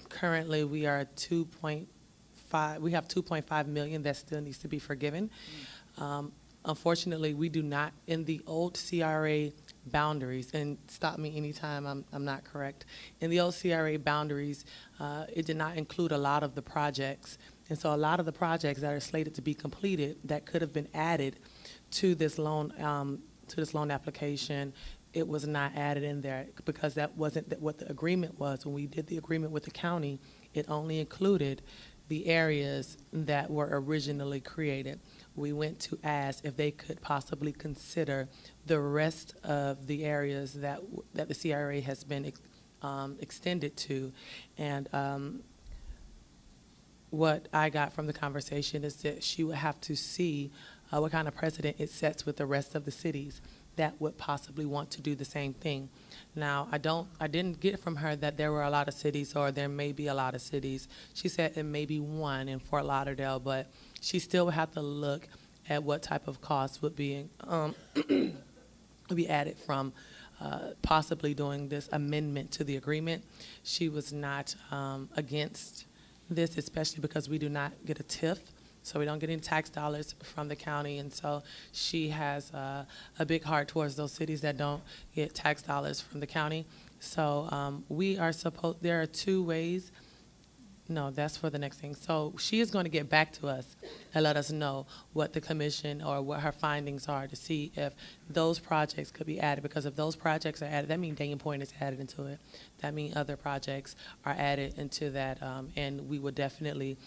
currently we are at 2.5. We have 2.5 million that still needs to be forgiven. Unfortunately, we do not, in the old CRA boundaries, and stop me anytime I'm not correct, in the old CRA boundaries, it did not include a lot of the projects. And so a lot of the projects that are slated to be completed that could have been added to this loan application, it was not added in there because that wasn't what the agreement was. When we did the agreement with the county, it only included the areas that were originally created. We went to ask if they could possibly consider the rest of the areas that the CRA has been extended to. And what I got from the conversation is that she would have to see what kind of precedent it sets with the rest of the cities that would possibly want to do the same thing. Now, I didn't get from her that there were a lot of cities or there may be a lot of cities. She said it may be one in Fort Lauderdale, but she still would have to look at what type of costs would be would be added from possibly doing this amendment to the agreement. She was not against this, especially because we do not get a TIF, so we don't get any tax dollars from the county, and so she has a big heart towards those cities that don't get tax dollars from the county. So we are supposed, there are two ways. No, that's for the next thing. So she is going to get back to us and let us know what the commission or what her findings are to see if those projects could be added. Because if those projects are added, that means Daniel Point is added into it. That means other projects are added into that, and we would definitely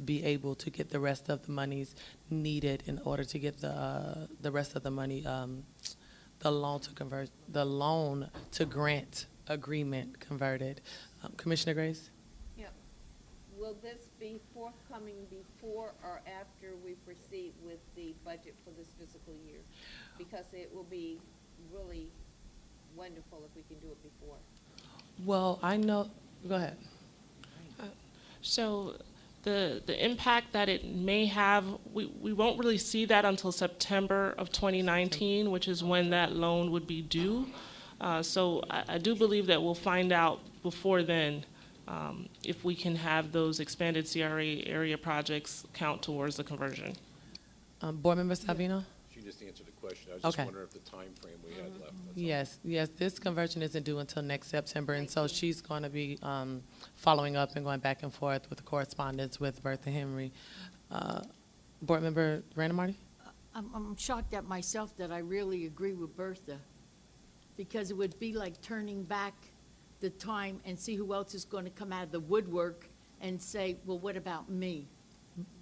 be able to get the rest of the monies needed in order to get the rest of the money, the loan to grant agreement converted. Commissioner Grace? Yep. Will this be forthcoming before or after we proceed with the budget for this fiscal year? Because it will be really wonderful if we can do it before. Well, I know, go ahead. So the impact that it may have, we won't really see that until September of 2019, which is when that loan would be due. So I do believe that we'll find out before then if we can have those expanded CRA area projects count towards the conversion. Board Member Savino? She just answered the question. I was just Okay. wondering if the time frame we had left. that's all. Yes, this conversion isn't due until next September, and so she's going to be following up and going back and forth with the correspondence with Bertha Henry. Board Member Randall Marty? I'm shocked at myself that I really agree with Bertha, because it would be like turning back the time and see who else is going to come out of the woodwork and say, well, what about me?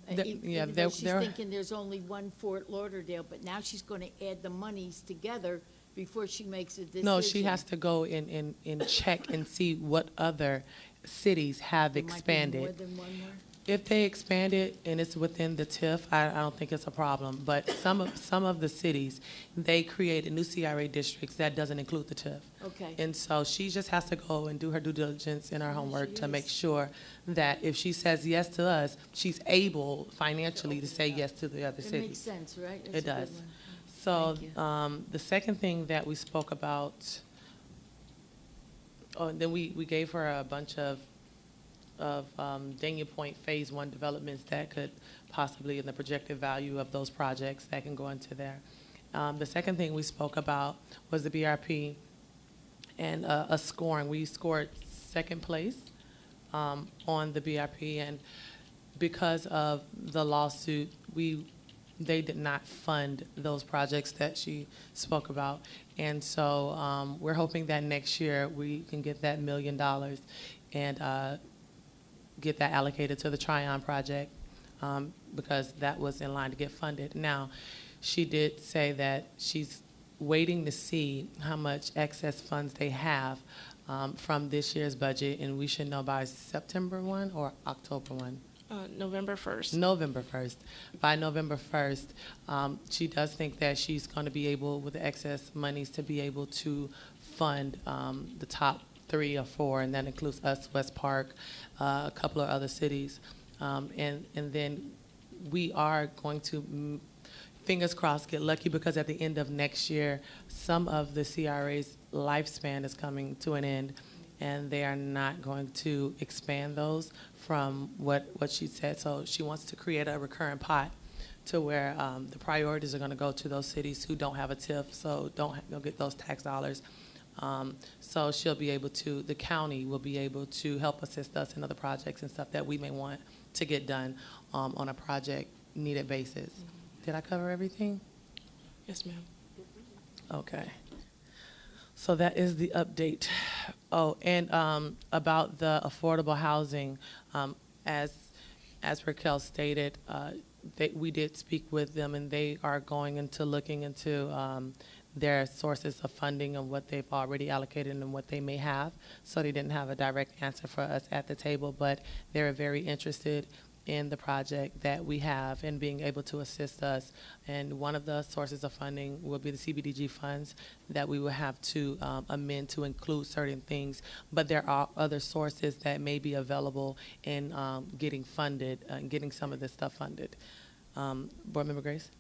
Yeah, Even there- though she's there- thinking there's only one Fort Lauderdale, but now she's going to add the monies together before she makes a decision. No, she has to go and check and see what other cities have There might be expanded. more than one more? If they expand it and it's within the TIF, I don't think it's a problem. But some of the cities, they created new CRA districts that doesn't include the TIF. Okay. And so she just has to go and do her due diligence and her homework she to make is. sure that if she says yes to us, she's able financially to say yes to the other It cities. makes sense, right? That's It a good does. one. So, Thank you. the second thing that we spoke about, and then we gave her a bunch of Dania Point Phase 1 developments that could possibly, in the projected value of those projects, that can go into there. The second thing we spoke about was the BRP and a scoring. We scored second place on the BRP, and because of the lawsuit, they did not fund those projects that she spoke about. And so we're hoping that next year we can get that $1 million and get that allocated to the Tryon project because that was in line to get funded. Now, she did say that she's waiting to see how much excess funds they have from this year's budget, and we should know by September 1 or October 1. November 1st. November 1st. By November 1st, she does think that she's going to be able, with the excess monies, to be able to fund the top 3 or 4, and that includes us, West Park, a couple of other cities. And then we are going to, fingers crossed, get lucky because at the end of next year, some of the CRA's lifespan is coming to an end, and they are not going to expand those from what she said. So she wants to create a recurring pot to where the priorities are going to go to those cities who don't have a TIF, so don't get those tax dollars. So she'll be able to, the county will be able to help assist us in other projects and stuff that we may want to get done on a project needed basis. Did I cover everything? Yes, ma'am. Okay. So that is the update. Oh, and about the affordable housing, as Raquel stated, we did speak with them, and they are going into looking into their sources of funding and what they've already allocated and what they may have. So they didn't have a direct answer for us at the table, but they're very interested in the project that we have and being able to assist us. And one of the sources of funding will be the CBDG funds that we will have to amend to include certain things. But there are other sources that may be available in getting funded, getting some of this stuff funded. Board Member Grace?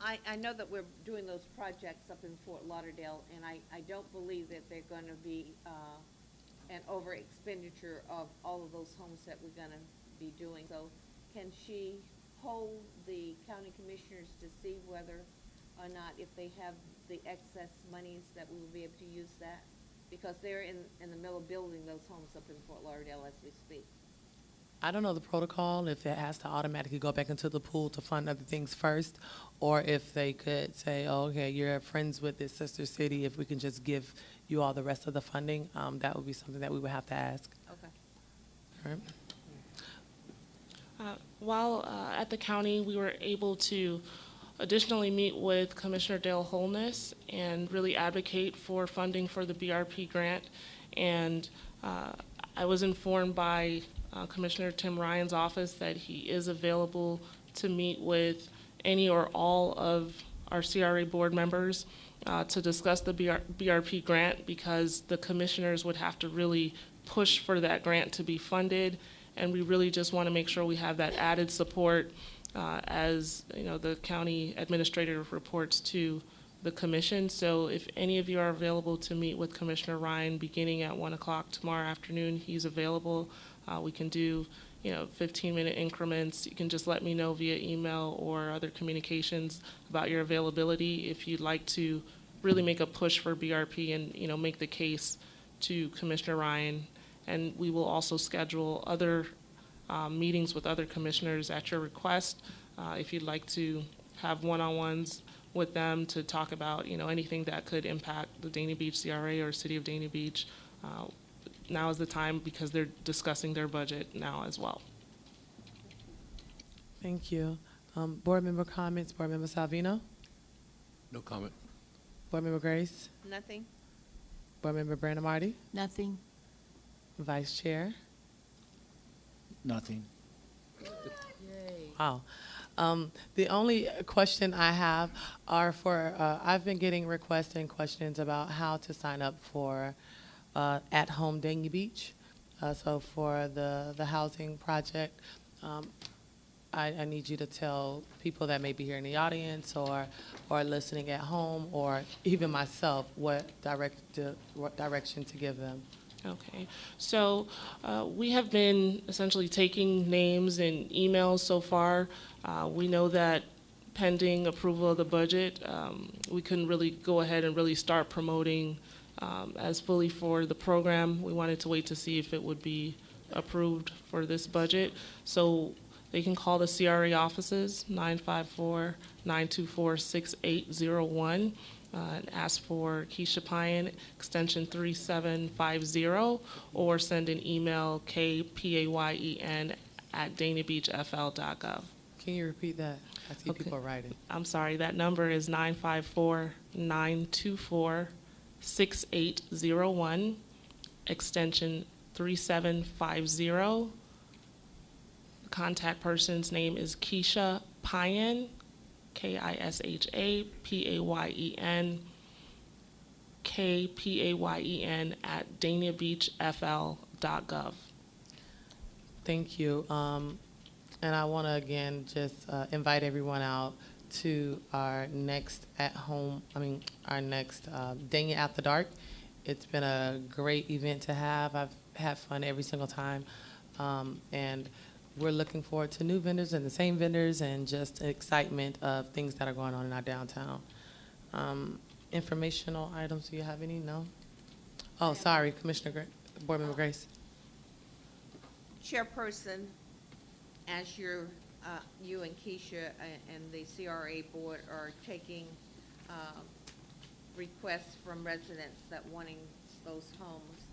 I know that we're doing those projects up in Fort Lauderdale, and I don't believe that they're going to be an over expenditure of all of those homes that we're going to be doing. So can she hold the county commissioners to see whether or not, if they have the excess monies, that we will be able to use that? Because they're in the middle of building those homes up in Fort Lauderdale as we speak. I don't know the protocol, if it has to automatically go back into the pool to fund other things first, or if they could say, oh, okay, you're friends with this sister city, if we can just give you all the rest of the funding. That would be something that we would have to ask. Okay. All right. While at the county, we were able to additionally meet with Commissioner Dale Holness and really advocate for funding for the BRP grant. And I was informed by Commissioner Tim Ryan's office that he is available to meet with any or all of our CRA board members to discuss the BRP grant, because the commissioners would have to really push for that grant to be funded. And we really just want to make sure we have that added support as the county administrator reports to the commission. So if any of you are available to meet with Commissioner Ryan beginning at 1 o'clock tomorrow afternoon, he's available. We can do 15-minute increments. You can just let me know via email or other communications about your availability if you'd like to really make a push for BRP and make the case to Commissioner Ryan. And we will also schedule other meetings with other commissioners at your request. If you'd like to have one-on-ones with them to talk about anything that could impact the Dania Beach CRA or City of Dania Beach, now is the time, because they're discussing their budget now as well. Thank you. Board member comments, Board member Salvino, No comment. Board member Grace, Nothing? Board member Brandon Marty, Nothing. Vice Chair. Nothing. Wow. The only question I have are for, I've been getting requests and questions about how to sign up for at-home Dania Beach. So for the housing project, I need you to tell people that may be here in the audience or listening at home or even myself what direction to give them. Okay, so we have been essentially taking names and emails so far. We know that pending approval of the budget, we couldn't really go ahead and really start promoting as fully for the program. We wanted to wait to see if it would be approved for this budget. So they can call the CRA offices, 954-924-6801. And ask for Keisha Payan, extension 3750, or send an email, kpayen@daniabeachfl.gov. Can you repeat that? I see Okay. people writing. I'm sorry, that number is 954-924-6801, extension 3750. The contact person's name is Keisha Payan, KISHA PAYEN, KPAYEN @daniabeachfl.gov. Thank you. And I want to again just invite everyone out to our next our next Dania After Dark. It's been a great event to have. I've had fun every single time. And we're looking forward to new vendors and the same vendors and just excitement of things that are going on in our downtown. Informational items, do you have any? No? Oh, sorry, Board Member Grace. Chairperson, as you and Keisha and the CRA board are taking requests from residents that wanting those homes,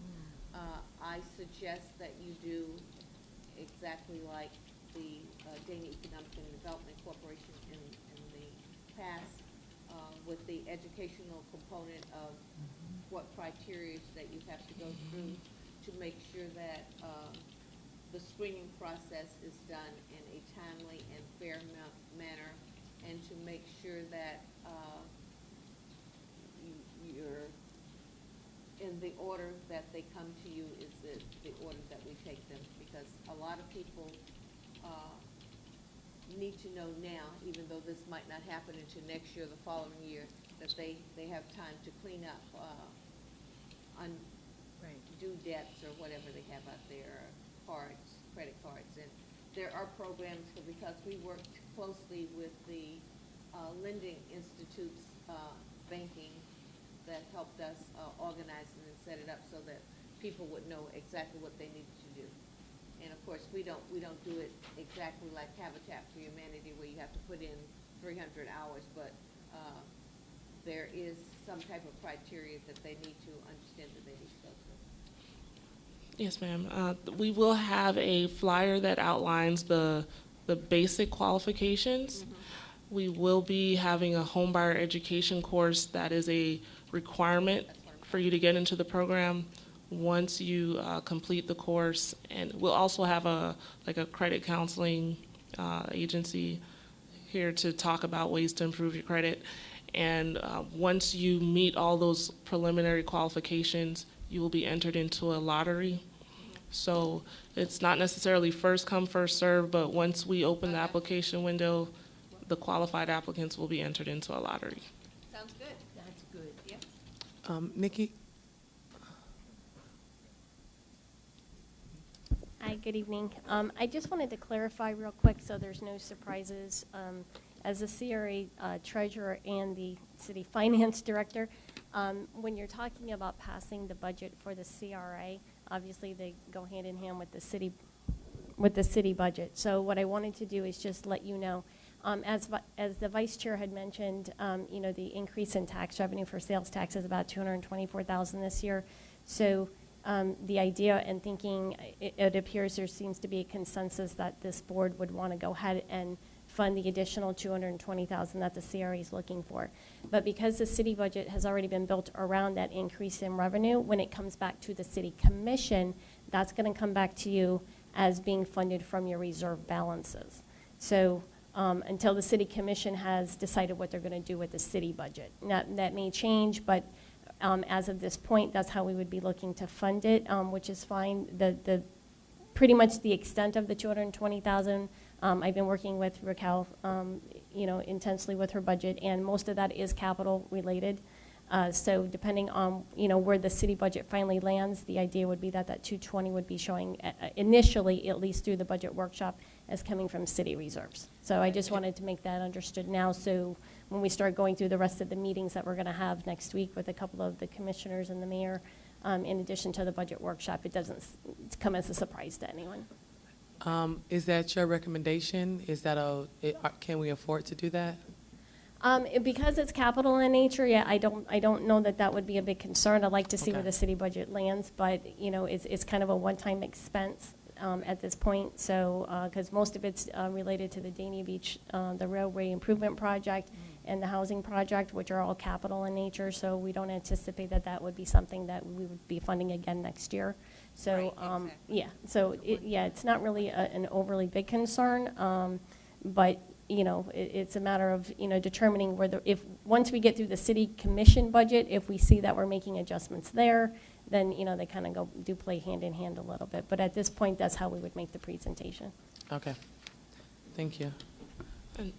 I suggest that you do exactly like the Dania Economic and Development Corporation in the past, with the educational component of what criteria that you have to go through to make sure that the screening process is done in a timely and fair manner, and to make sure that you're in the order that they come to you is the order that we take them, because a lot of people need to know now, even though this might not happen until next year or the following year, that they have time to clean up undue debts or whatever they have out there, cards, credit cards. And there are programs, because we worked closely with the lending institutes, banking, that helped us organize it and set it up so that people would know exactly what they needed to do. And of course, we don't do it exactly like Habitat for Humanity, where you have to put in 300 hours, but there is some type of criteria that they need to understand that they need to go through. Yes, ma'am. We will have a flyer that outlines the basic qualifications. Mm-hmm. We will be having a homebuyer education course that is a requirement for you to get into the program once you complete the course. And we'll also have a credit counseling agency here to talk about ways to improve your credit. And once you meet all those preliminary qualifications, you will be entered into a lottery. So it's not necessarily first come, first serve, but once we open the application window, the qualified applicants will be entered into a lottery. Sounds good. That's good. Yep. Nikki? Hi, good evening. I just wanted to clarify real quick so there's no surprises. As the CRA treasurer and the city finance director, when you're talking about passing the budget for the CRA, obviously they go hand in hand with the city budget. So what I wanted to do is just let you know, as the vice chair had mentioned, the increase in tax revenue for sales tax is about $224,000 this year. So the idea and thinking, it appears there seems to be a consensus that this board would want to go ahead and fund the additional $220,000 that the CRA is looking for. But because the city budget has already been built around that increase in revenue, when it comes back to the city commission, that's going to come back to you as being funded from your reserve balances. So until the city commission has decided what they're going to do with the city budget. That may change, but as of this point, that's how we would be looking to fund it, which is fine. The pretty much the extent of the $220,000. I've been working with Raquel, intensely with her budget, and most of that is capital related. So depending on, where the city budget finally lands, the idea would be that that 220 would be showing initially, at least through the budget workshop, as coming from city reserves. So I just wanted to make that understood now, so when we start going through the rest of the meetings that we're going to have next week with a couple of the commissioners and the mayor, in addition to the budget workshop, it doesn't come as a surprise to anyone. Is that your recommendation? Is that can we afford to do that? Because it's capital in nature, yeah, I don't know that would be a big concern. I'd like to see Okay. where the city budget lands, but it's kind of a one-time expense at this point. So because most of it's related to the Dania Beach, the railway improvement project, and the housing project, which are all capital in nature. So we don't anticipate that would be something that we would be funding again next year. So Right, exactly. yeah, so it's not really an overly big concern, but it's a matter of determining whether once we get through the city commission budget, if we see that we're making adjustments there, then they kind of do play hand in hand a little bit. But at this point, that's how we would make the presentation. Okay. Thank you. And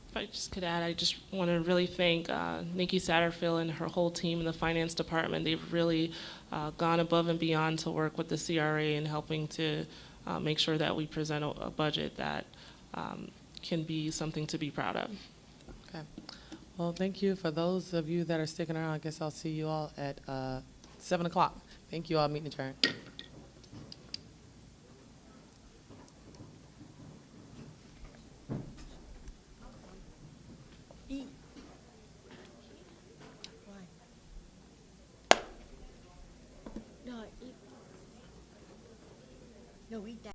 if I just could add, I just want to really thank Nikki Satterfield and her whole team in the finance department. They've really gone above and beyond to work with the CRA in helping to make sure that we present a budget that can be something to be proud of. Okay. Well, thank you. For those of you that are sticking around, I guess I'll see you all at 7 o'clock. Thank you all. Meeting adjourned. Eat. Why? No, eat. No, eat that.